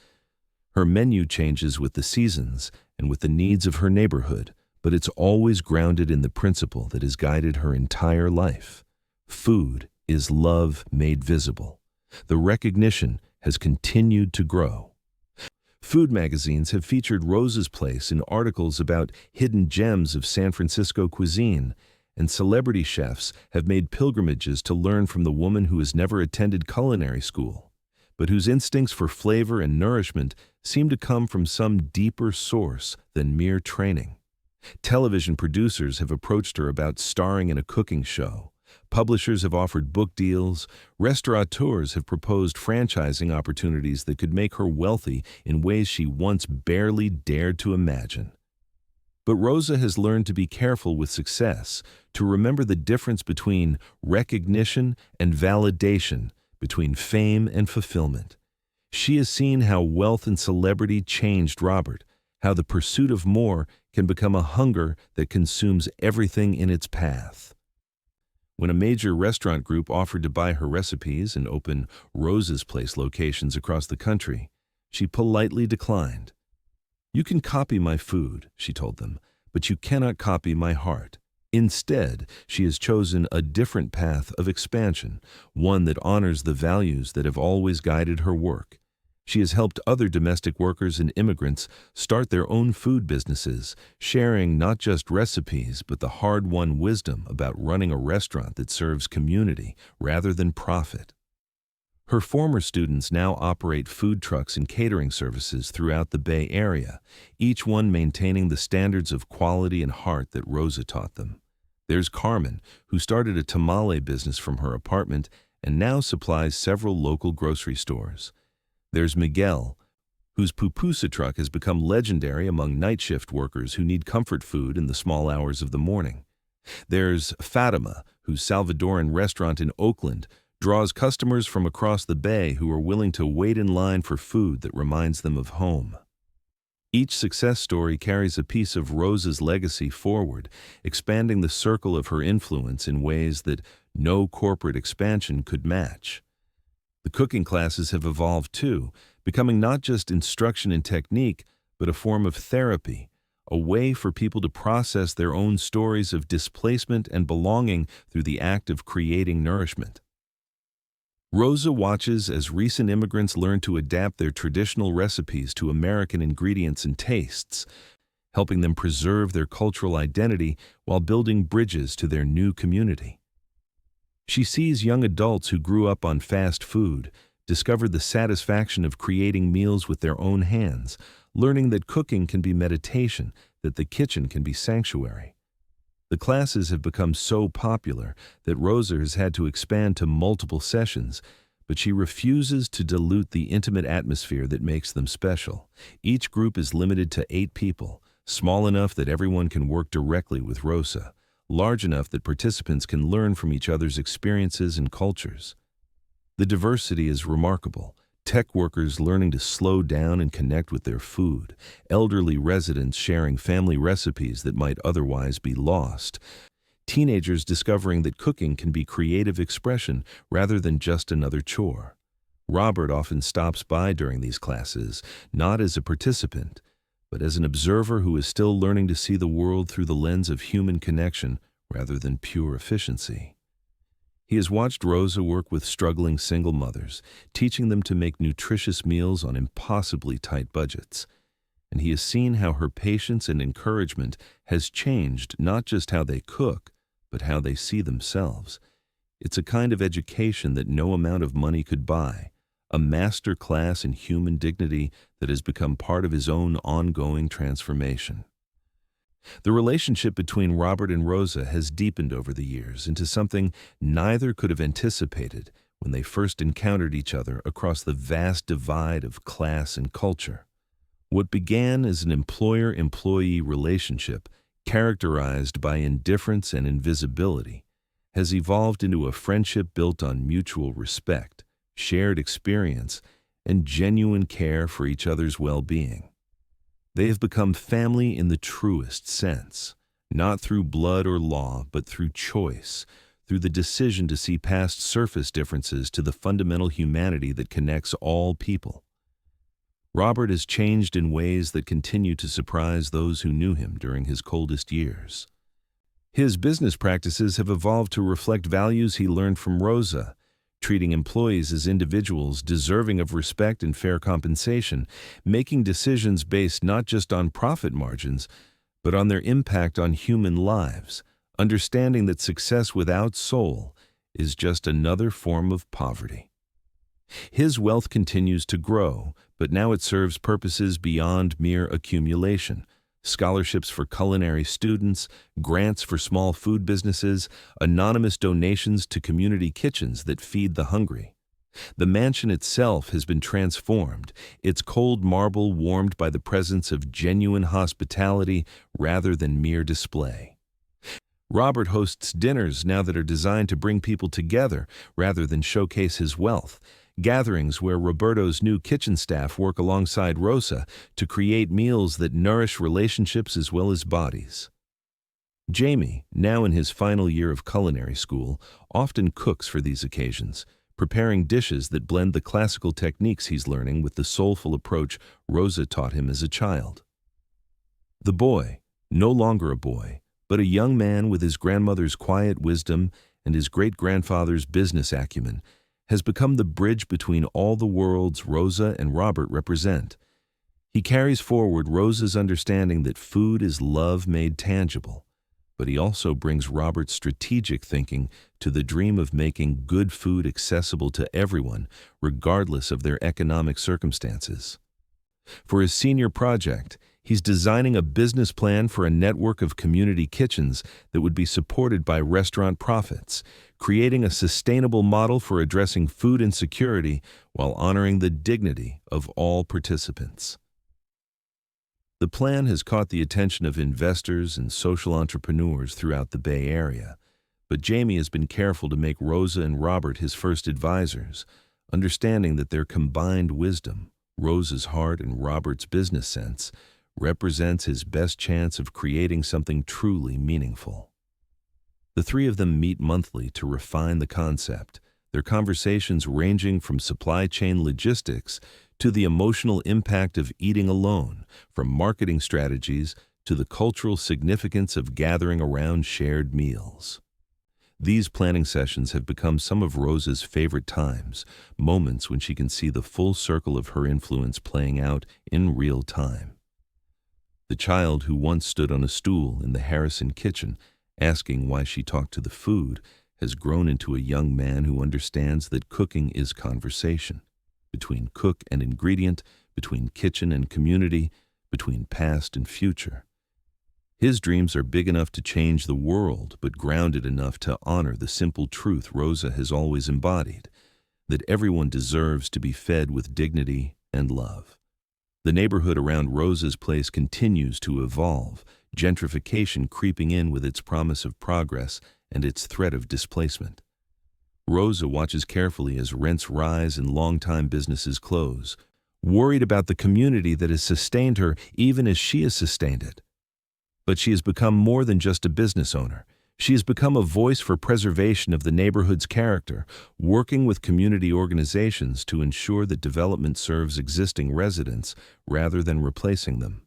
Her menu changes with the seasons and with the needs of her neighborhood, but it's always grounded in the principle that has guided her entire life. Food is love made visible. The recognition has continued to grow. Food magazines have featured Rosa's place in articles about hidden gems of San Francisco cuisine, and celebrity chefs have made pilgrimages to learn from the woman who has never attended culinary school, but whose instincts for flavor and nourishment seem to come from some deeper source than mere training. Television producers have approached her about starring in a cooking show. Publishers have offered book deals. Restaurateurs have proposed franchising opportunities that could make her wealthy in ways she once barely dared to imagine. But Rosa has learned to be careful with success, to remember the difference between recognition and validation, between fame and fulfillment. She has seen how wealth and celebrity changed Robert, how the pursuit of more can become a hunger that consumes everything in its path. When a major restaurant group offered to buy her recipes and open Rosa's Place locations across the country, she politely declined. "You can copy my food," she told them, "but you cannot copy my heart." Instead, she has chosen a different path of expansion, one that honors the values that have always guided her work. She has helped other domestic workers and immigrants start their own food businesses, sharing not just recipes but the hard-won wisdom about running a restaurant that serves community rather than profit. Her former students now operate food trucks and catering services throughout the Bay Area, each one maintaining the standards of quality and heart that Rosa taught them. There's Carmen, who started a tamale business from her apartment and now supplies several local grocery stores. There's Miguel, whose pupusa truck has become legendary among night shift workers who need comfort food in the small hours of the morning. There's Fatima, whose Salvadoran restaurant in Oakland draws customers from across the bay who are willing to wait in line for food that reminds them of home. Each success story carries a piece of Rosa's legacy forward, expanding the circle of her influence in ways that no corporate expansion could match. The cooking classes have evolved too, becoming not just instruction and technique, but a form of therapy, a way for people to process their own stories of displacement and belonging through the act of creating nourishment. Rosa watches as recent immigrants learn to adapt their traditional recipes to American ingredients and tastes, helping them preserve their cultural identity while building bridges to their new community. She sees young adults who grew up on fast food discover the satisfaction of creating meals with their own hands, learning that cooking can be meditation, that the kitchen can be sanctuary. The classes have become so popular that Rosa has had to expand to multiple sessions, but she refuses to dilute the intimate atmosphere that makes them special. Each group is limited to 8 people, small enough that everyone can work directly with Rosa, large enough that participants can learn from each other's experiences and cultures. The diversity is remarkable. Tech workers learning to slow down and connect with their food, elderly residents sharing family recipes that might otherwise be lost, teenagers discovering that cooking can be creative expression rather than just another chore. Robert often stops by during these classes, not as a participant, but as an observer who is still learning to see the world through the lens of human connection rather than pure efficiency. He has watched Rosa work with struggling single mothers, teaching them to make nutritious meals on impossibly tight budgets. And he has seen how her patience and encouragement has changed not just how they cook, but how they see themselves. It's a kind of education that no amount of money could buy, a master class in human dignity that has become part of his own ongoing transformation. The relationship between Robert and Rosa has deepened over the years into something neither could have anticipated when they first encountered each other across the vast divide of class and culture. What began as an employer-employee relationship characterized by indifference and invisibility has evolved into a friendship built on mutual respect, shared experience, and genuine care for each other's well-being. They have become family in the truest sense, not through blood or law, but through choice, through the decision to see past surface differences to the fundamental humanity that connects all people. Robert has changed in ways that continue to surprise those who knew him during his coldest years. His business practices have evolved to reflect values he learned from Rosa, treating employees as individuals deserving of respect and fair compensation, making decisions based not just on profit margins, but on their impact on human lives, understanding that success without soul is just another form of poverty. His wealth continues to grow, but now it serves purposes beyond mere accumulation. Scholarships for culinary students, grants for small food businesses, anonymous donations to community kitchens that feed the hungry. The mansion itself has been transformed, its cold marble warmed by the presence of genuine hospitality rather than mere display. Robert hosts dinners now that are designed to bring people together rather than showcase his wealth, gatherings where Roberto's new kitchen staff work alongside Rosa to create meals that nourish relationships as well as bodies. Jamie, now in his final year of culinary school, often cooks for these occasions, preparing dishes that blend the classical techniques he's learning with the soulful approach Rosa taught him as a child. The boy, no longer a boy, but a young man with his grandmother's quiet wisdom and his great-grandfather's business acumen, has become the bridge between all the worlds Rosa and Robert represent. He carries forward Rosa's understanding that food is love made tangible, but he also brings Robert's strategic thinking to the dream of making good food accessible to everyone, regardless of their economic circumstances. For his senior project, he's designing a business plan for a network of community kitchens that would be supported by restaurant profits, creating a sustainable model for addressing food insecurity while honoring the dignity of all participants. The plan has caught the attention of investors and social entrepreneurs throughout the Bay Area, but Jamie has been careful to make Rosa and Robert his first advisors, understanding that their combined wisdom, Rosa's heart and Robert's business sense, represents his best chance of creating something truly meaningful. The three of them meet monthly to refine the concept, their conversations ranging from supply chain logistics to the emotional impact of eating alone, from marketing strategies to the cultural significance of gathering around shared meals. These planning sessions have become some of Rosa's favorite times, moments when she can see the full circle of her influence playing out in real time. The child who once stood on a stool in the Harrison kitchen asking why she talked to the food has grown into a young man who understands that cooking is conversation, between cook and ingredient, between kitchen and community, between past and future. His dreams are big enough to change the world, but grounded enough to honor the simple truth Rosa has always embodied, that everyone deserves to be fed with dignity and love. The neighborhood around Rosa's place continues to evolve, gentrification creeping in with its promise of progress and its threat of displacement. Rosa watches carefully as rents rise and longtime businesses close, worried about the community that has sustained her even as she has sustained it. But she has become more than just a business owner. She has become a voice for preservation of the neighborhood's character, working with community organizations to ensure that development serves existing residents rather than replacing them.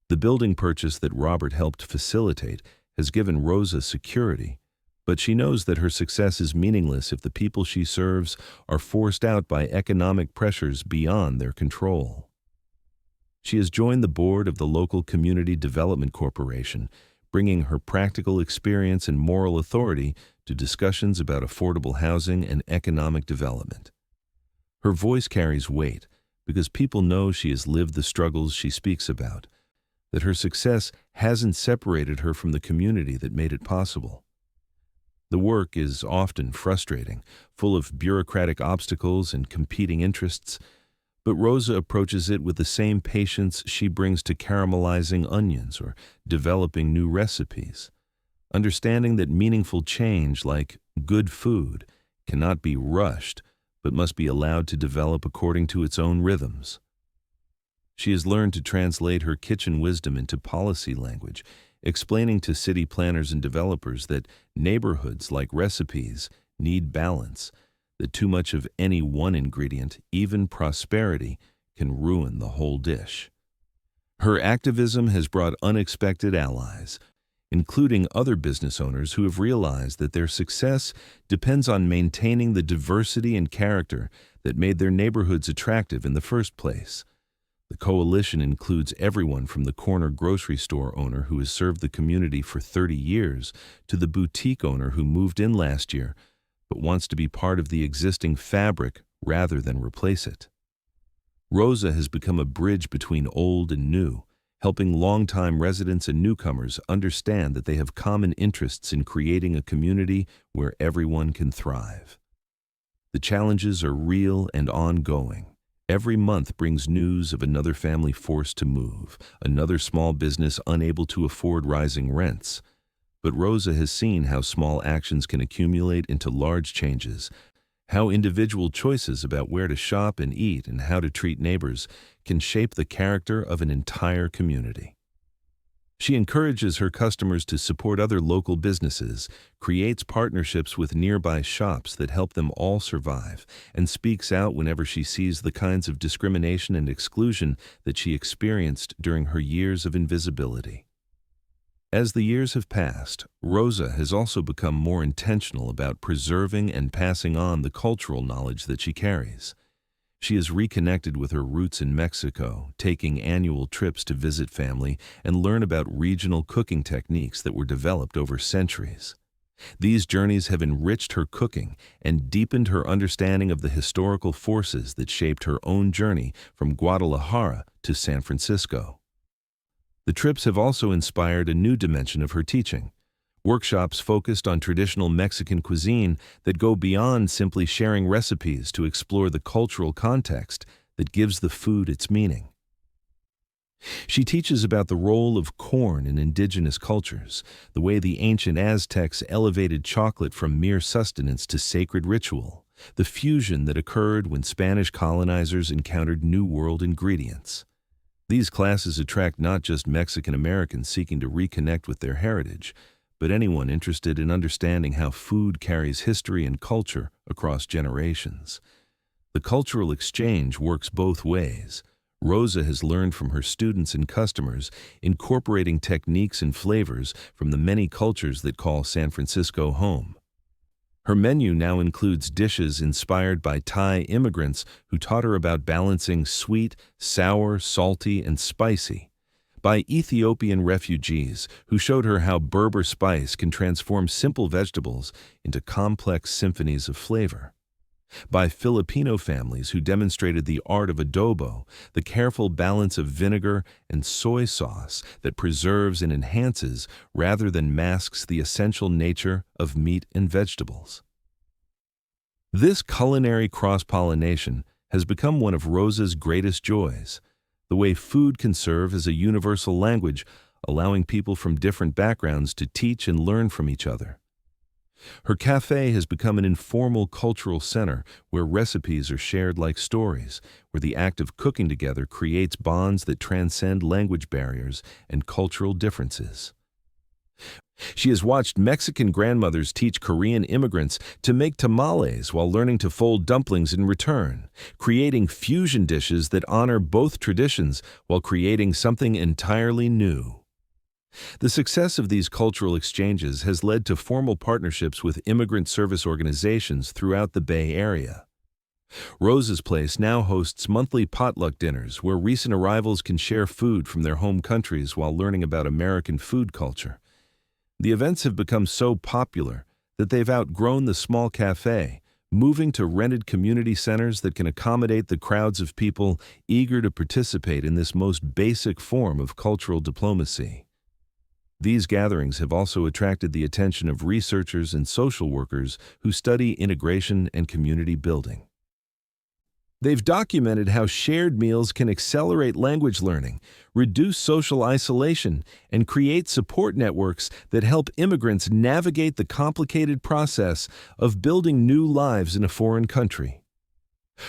The building purchase that Robert helped facilitate has given Rosa security, but she knows that her success is meaningless if the people she serves are forced out by economic pressures beyond their control. She has joined the board of the local Community Development Corporation, bringing her practical experience and moral authority to discussions about affordable housing and economic development. Her voice carries weight because people know she has lived the struggles she speaks about, that her success hasn't separated her from the community that made it possible. The work is often frustrating, full of bureaucratic obstacles and competing interests, but Rosa approaches it with the same patience she brings to caramelizing onions or developing new recipes, understanding that meaningful change, like good food, cannot be rushed but must be allowed to develop according to its own rhythms. She has learned to translate her kitchen wisdom into policy language, explaining to city planners and developers that neighborhoods, like recipes, need balance, that too much of any one ingredient, even prosperity, can ruin the whole dish. Her activism has brought unexpected allies, including other business owners who have realized that their success depends on maintaining the diversity and character that made their neighborhoods attractive in the first place. The coalition includes everyone from the corner grocery store owner who has served the community for 30 years to the boutique owner who moved in last year but wants to be part of the existing fabric rather than replace it. Rosa has become a bridge between old and new, helping longtime residents and newcomers understand that they have common interests in creating a community where everyone can thrive. The challenges are real and ongoing. Every month brings news of another family forced to move, another small business unable to afford rising rents. But Rosa has seen how small actions can accumulate into large changes, how individual choices about where to shop and eat and how to treat neighbors can shape the character of an entire community. She encourages her customers to support other local businesses, creates partnerships with nearby shops that help them all survive, and speaks out whenever she sees the kinds of discrimination and exclusion that she experienced during her years of invisibility. As the years have passed, Rosa has also become more intentional about preserving and passing on the cultural knowledge that she carries. She has reconnected with her roots in Mexico, taking annual trips to visit family and learn about regional cooking techniques that were developed over centuries. These journeys have enriched her cooking and deepened her understanding of the historical forces that shaped her own journey from Guadalajara to San Francisco. The trips have also inspired a new dimension of her teaching, workshops focused on traditional Mexican cuisine that go beyond simply sharing recipes to explore the cultural context that gives the food its meaning. She teaches about the role of corn in indigenous cultures, the way the ancient Aztecs elevated chocolate from mere sustenance to sacred ritual, the fusion that occurred when Spanish colonizers encountered New World ingredients. These classes attract not just Mexican Americans seeking to reconnect with their heritage, but anyone interested in understanding how food carries history and culture across generations. The cultural exchange works both ways. Rosa has learned from her students and customers, incorporating techniques and flavors from the many cultures that call San Francisco home. Her menu now includes dishes inspired by Thai immigrants who taught her about balancing sweet, sour, salty, and spicy, by Ethiopian refugees who showed her how Berber spice can transform simple vegetables into complex symphonies of flavor. By Filipino families who demonstrated the art of adobo, the careful balance of vinegar and soy sauce that preserves and enhances rather than masks the essential nature of meat and vegetables. This culinary cross-pollination has become one of Rosa's greatest joys, the way food can serve as a universal language, allowing people from different backgrounds to teach and learn from each other. Her cafe has become an informal cultural center where recipes are shared like stories, where the act of cooking together creates bonds that transcend language barriers and cultural differences. She has watched Mexican grandmothers teach Korean immigrants to make tamales while learning to fold dumplings in return, creating fusion dishes that honor both traditions while creating something entirely new. The success of these cultural exchanges has led to formal partnerships with immigrant service organizations throughout the Bay Area. Rosa's Place now hosts monthly potluck dinners where recent arrivals can share food from their home countries while learning about American food culture. The events have become so popular that they've outgrown the small cafe, moving to rented community centers that can accommodate the crowds of people eager to participate in this most basic form of cultural diplomacy. These gatherings have also attracted the attention of researchers and social workers who study integration and community building. They've documented how shared meals can accelerate language learning, reduce social isolation, and create support networks that help immigrants navigate the complicated process of building new lives in a foreign country.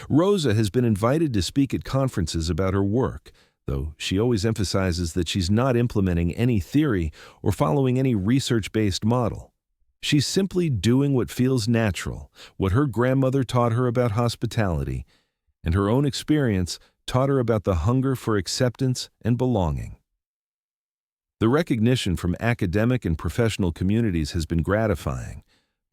Rosa has been invited to speak at conferences about her work, though she always emphasizes that she's not implementing any theory or following any research-based model. She's simply doing what feels natural, what her grandmother taught her about hospitality, and her own experience taught her about the hunger for acceptance and belonging. The recognition from academic and professional communities has been gratifying,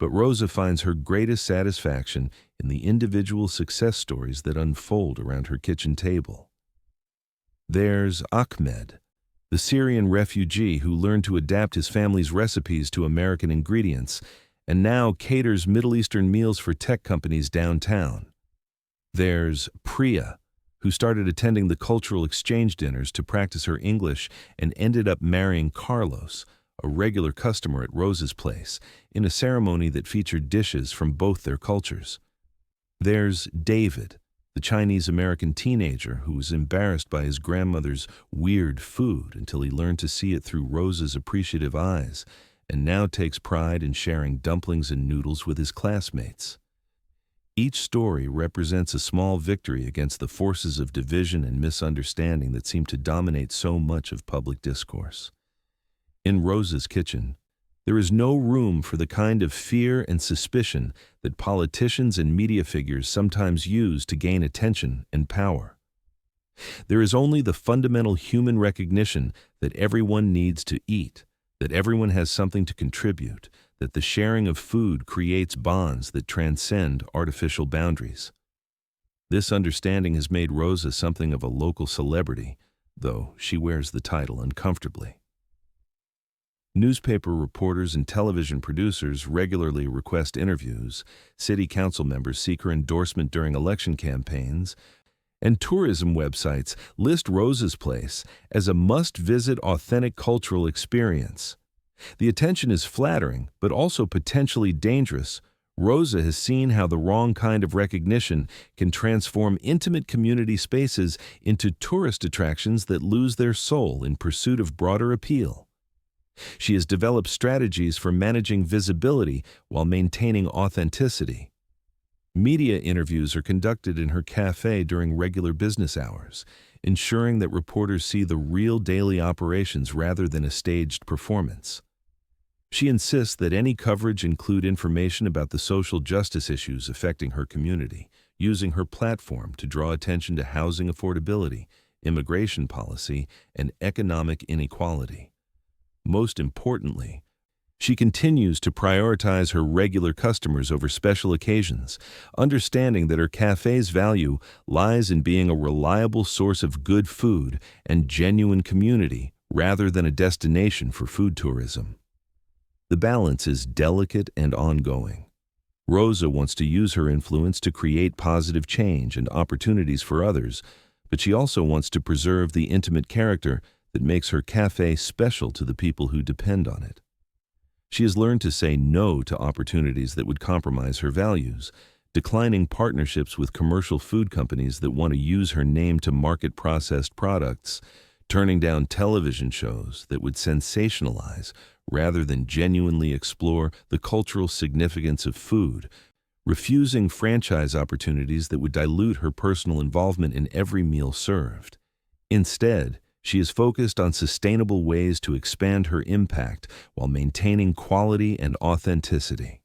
but Rosa finds her greatest satisfaction in the individual success stories that unfold around her kitchen table. There's Ahmed, the Syrian refugee who learned to adapt his family's recipes to American ingredients and now caters Middle Eastern meals for tech companies downtown. There's Priya, who started attending the cultural exchange dinners to practice her English and ended up marrying Carlos, a regular customer at Rosa's Place, in a ceremony that featured dishes from both their cultures. There's David, the Chinese-American teenager who was embarrassed by his grandmother's weird food until he learned to see it through Rosa's appreciative eyes, and now takes pride in sharing dumplings and noodles with his classmates. Each story represents a small victory against the forces of division and misunderstanding that seem to dominate so much of public discourse. In Rosa's kitchen, there is no room for the kind of fear and suspicion that politicians and media figures sometimes use to gain attention and power. There is only the fundamental human recognition that everyone needs to eat, that everyone has something to contribute, that the sharing of food creates bonds that transcend artificial boundaries. This understanding has made Rosa something of a local celebrity, though she wears the title uncomfortably. Newspaper reporters and television producers regularly request interviews, city council members seek her endorsement during election campaigns, and tourism websites list Rosa's Place as a must-visit authentic cultural experience. The attention is flattering, but also potentially dangerous. Rosa has seen how the wrong kind of recognition can transform intimate community spaces into tourist attractions that lose their soul in pursuit of broader appeal. She has developed strategies for managing visibility while maintaining authenticity. Media interviews are conducted in her cafe during regular business hours, ensuring that reporters see the real daily operations rather than a staged performance. She insists that any coverage include information about the social justice issues affecting her community, using her platform to draw attention to housing affordability, immigration policy, and economic inequality. Most importantly, She continues to prioritize her regular customers over special occasions, understanding that her cafe's value lies in being a reliable source of good food and genuine community rather than a destination for food tourism. The balance is delicate and ongoing. Rosa wants to use her influence to create positive change and opportunities for others, but she also wants to preserve the intimate character that makes her cafe special to the people who depend on it. She has learned to say no to opportunities that would compromise her values, declining partnerships with commercial food companies that want to use her name to market processed products, turning down television shows that would sensationalize rather than genuinely explore the cultural significance of food, refusing franchise opportunities that would dilute her personal involvement in every meal served. Instead, she is focused on sustainable ways to expand her impact while maintaining quality and authenticity.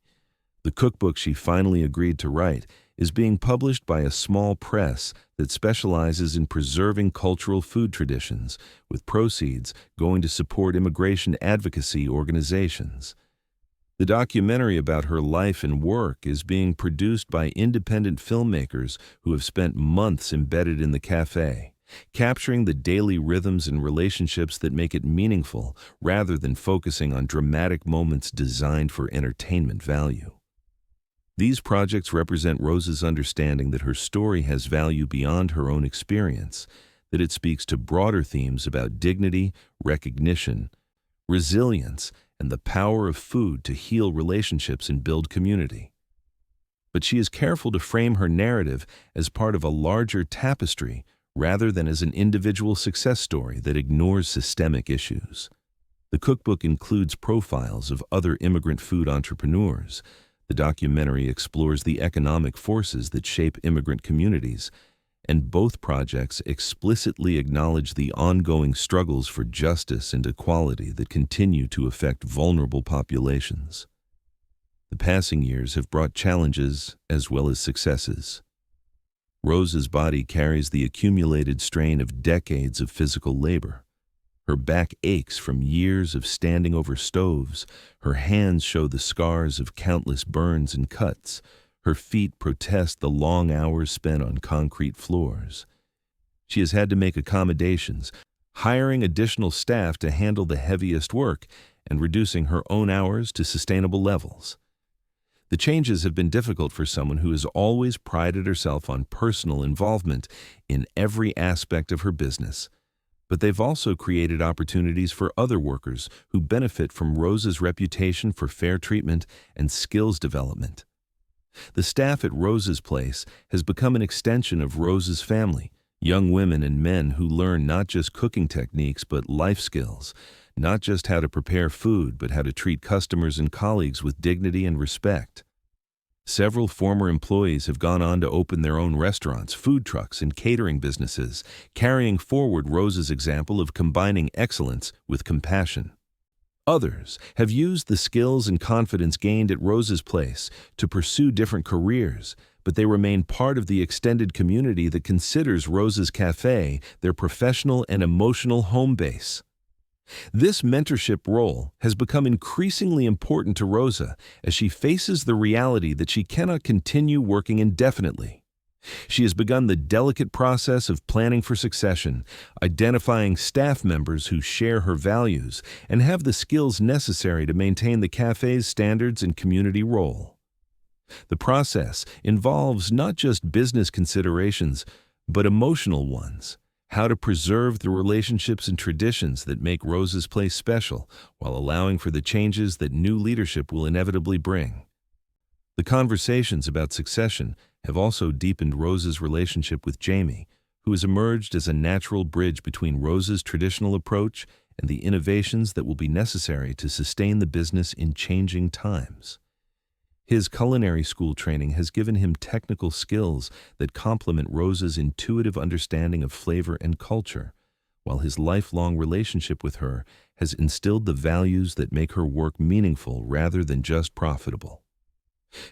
The cookbook she finally agreed to write is being published by a small press that specializes in preserving cultural food traditions, with proceeds going to support immigration advocacy organizations. The documentary about her life and work is being produced by independent filmmakers who have spent months embedded in the cafe, capturing the daily rhythms and relationships that make it meaningful rather than focusing on dramatic moments designed for entertainment value. These projects represent Rosa's understanding that her story has value beyond her own experience, that it speaks to broader themes about dignity, recognition, resilience, and the power of food to heal relationships and build community. But she is careful to frame her narrative as part of a larger tapestry rather than as an individual success story that ignores systemic issues. The cookbook includes profiles of other immigrant food entrepreneurs. The documentary explores the economic forces that shape immigrant communities, and both projects explicitly acknowledge the ongoing struggles for justice and equality that continue to affect vulnerable populations. The passing years have brought challenges as well as successes. Rosa's body carries the accumulated strain of decades of physical labor. Her back aches from years of standing over stoves. Her hands show the scars of countless burns and cuts. Her feet protest the long hours spent on concrete floors. She has had to make accommodations, hiring additional staff to handle the heaviest work and reducing her own hours to sustainable levels. The changes have been difficult for someone who has always prided herself on personal involvement in every aspect of her business. But they've also created opportunities for other workers who benefit from Rosa's reputation for fair treatment and skills development. The staff at Rosa's Place has become an extension of Rosa's family, young women and men who learn not just cooking techniques but life skills, not just how to prepare food but how to treat customers and colleagues with dignity and respect. Several former employees have gone on to open their own restaurants, food trucks, and catering businesses, carrying forward Rosa's example of combining excellence with compassion. Others have used the skills and confidence gained at Rosa's Place to pursue different careers, but they remain part of the extended community that considers Rosa's Cafe their professional and emotional home base. This mentorship role has become increasingly important to Rosa as she faces the reality that she cannot continue working indefinitely. She has begun the delicate process of planning for succession, identifying staff members who share her values and have the skills necessary to maintain the cafe's standards and community role. The process involves not just business considerations, but emotional ones. How to preserve the relationships and traditions that make Rosa's Place special while allowing for the changes that new leadership will inevitably bring. The conversations about succession have also deepened Rosa's relationship with Jamie, who has emerged as a natural bridge between Rosa's traditional approach and the innovations that will be necessary to sustain the business in changing times. His culinary school training has given him technical skills that complement Rosa's intuitive understanding of flavor and culture, while his lifelong relationship with her has instilled the values that make her work meaningful rather than just profitable.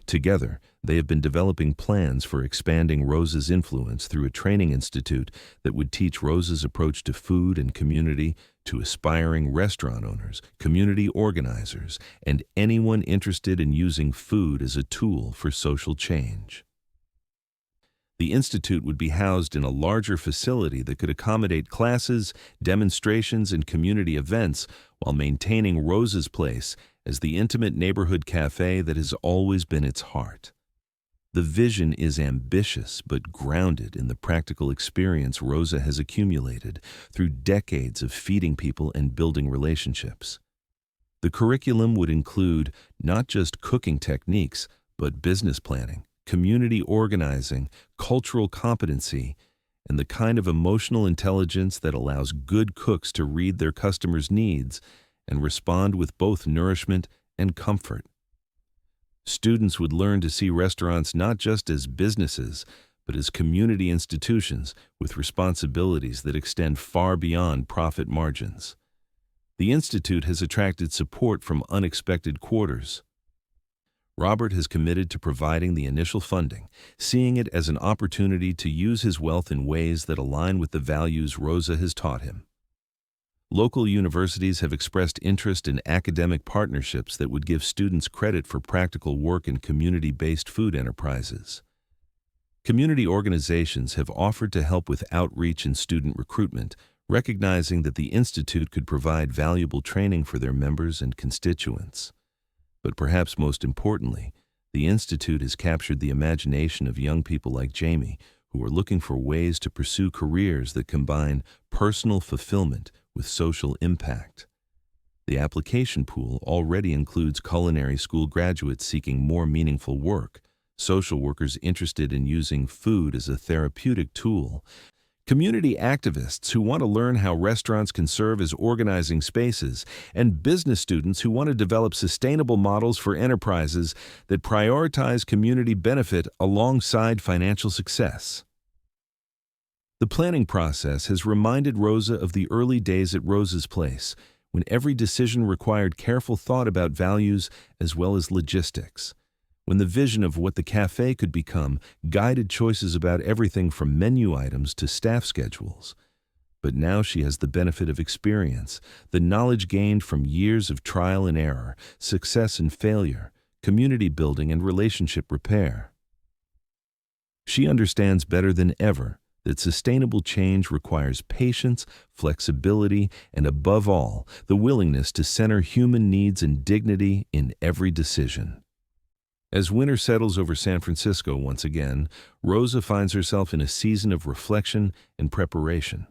Together, they have been developing plans for expanding Rosa's influence through a training institute that would teach Rosa's approach to food and community to aspiring restaurant owners, community organizers, and anyone interested in using food as a tool for social change. The institute would be housed in a larger facility that could accommodate classes, demonstrations, and community events while maintaining Rosa's place as the intimate neighborhood cafe that has always been its heart. The vision is ambitious but grounded in the practical experience Rosa has accumulated through decades of feeding people and building relationships. The curriculum would include not just cooking techniques, but business planning, community organizing, cultural competency, and the kind of emotional intelligence that allows good cooks to read their customers' needs and respond with both nourishment and comfort. Students would learn to see restaurants not just as businesses, but as community institutions with responsibilities that extend far beyond profit margins. The Institute has attracted support from unexpected quarters. Robert has committed to providing the initial funding, seeing it as an opportunity to use his wealth in ways that align with the values Rosa has taught him. Local universities have expressed interest in academic partnerships that would give students credit for practical work in community-based food enterprises. Community organizations have offered to help with outreach and student recruitment, recognizing that the Institute could provide valuable training for their members and constituents. But perhaps most importantly, the Institute has captured the imagination of young people like Jamie, who are looking for ways to pursue careers that combine personal fulfillment with social impact. The application pool already includes culinary school graduates seeking more meaningful work, social workers interested in using food as a therapeutic tool, community activists who want to learn how restaurants can serve as organizing spaces, and business students who want to develop sustainable models for enterprises that prioritize community benefit alongside financial success. The planning process has reminded Rosa of the early days at Rosa's Place, when every decision required careful thought about values as well as logistics. When the vision of what the cafe could become guided choices about everything from menu items to staff schedules. But now she has the benefit of experience, the knowledge gained from years of trial and error, success and failure, community building and relationship repair. She understands better than ever that sustainable change requires patience, flexibility, and above all, the willingness to center human needs and dignity in every decision. As winter settles over San Francisco once again, Rosa finds herself in a season of reflection and preparation.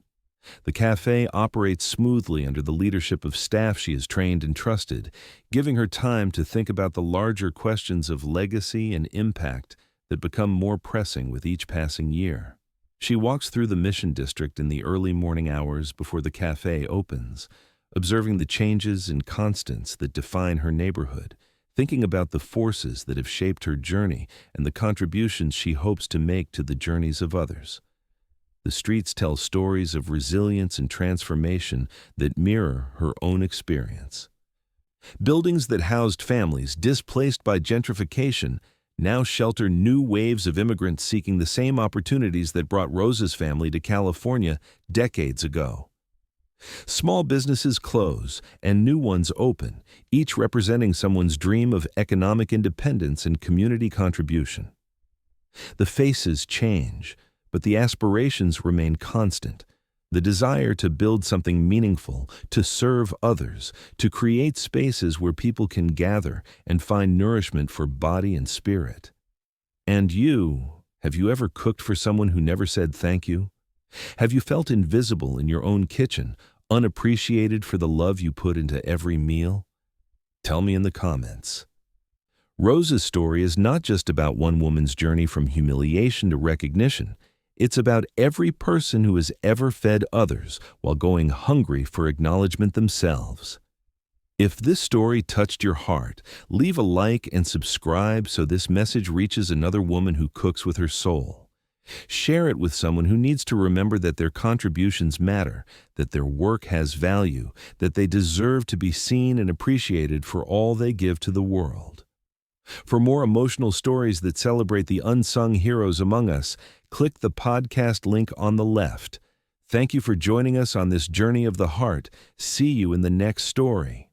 The cafe operates smoothly under the leadership of staff she has trained and trusted, giving her time to think about the larger questions of legacy and impact that become more pressing with each passing year. She walks through the Mission District in the early morning hours before the cafe opens, observing the changes and constants that define her neighborhood, thinking about the forces that have shaped her journey and the contributions she hopes to make to the journeys of others. The streets tell stories of resilience and transformation that mirror her own experience. Buildings that housed families displaced by gentrification now shelter new waves of immigrants seeking the same opportunities that brought Rosa's family to California decades ago. Small businesses close and new ones open, each representing someone's dream of economic independence and community contribution. The faces change, but the aspirations remain constant. The desire to build something meaningful, to serve others, to create spaces where people can gather and find nourishment for body and spirit. And you, have you ever cooked for someone who never said thank you? Have you felt invisible in your own kitchen, unappreciated for the love you put into every meal? Tell me in the comments. Rosa's story is not just about one woman's journey from humiliation to recognition. It's about every person who has ever fed others while going hungry for acknowledgement themselves. If this story touched your heart, leave a like and subscribe so this message reaches another woman who cooks with her soul. Share it with someone who needs to remember that their contributions matter, that their work has value, that they deserve to be seen and appreciated for all they give to the world. For more emotional stories that celebrate the unsung heroes among us, click the podcast link on the left. Thank you for joining us on this journey of the heart. See you in the next story.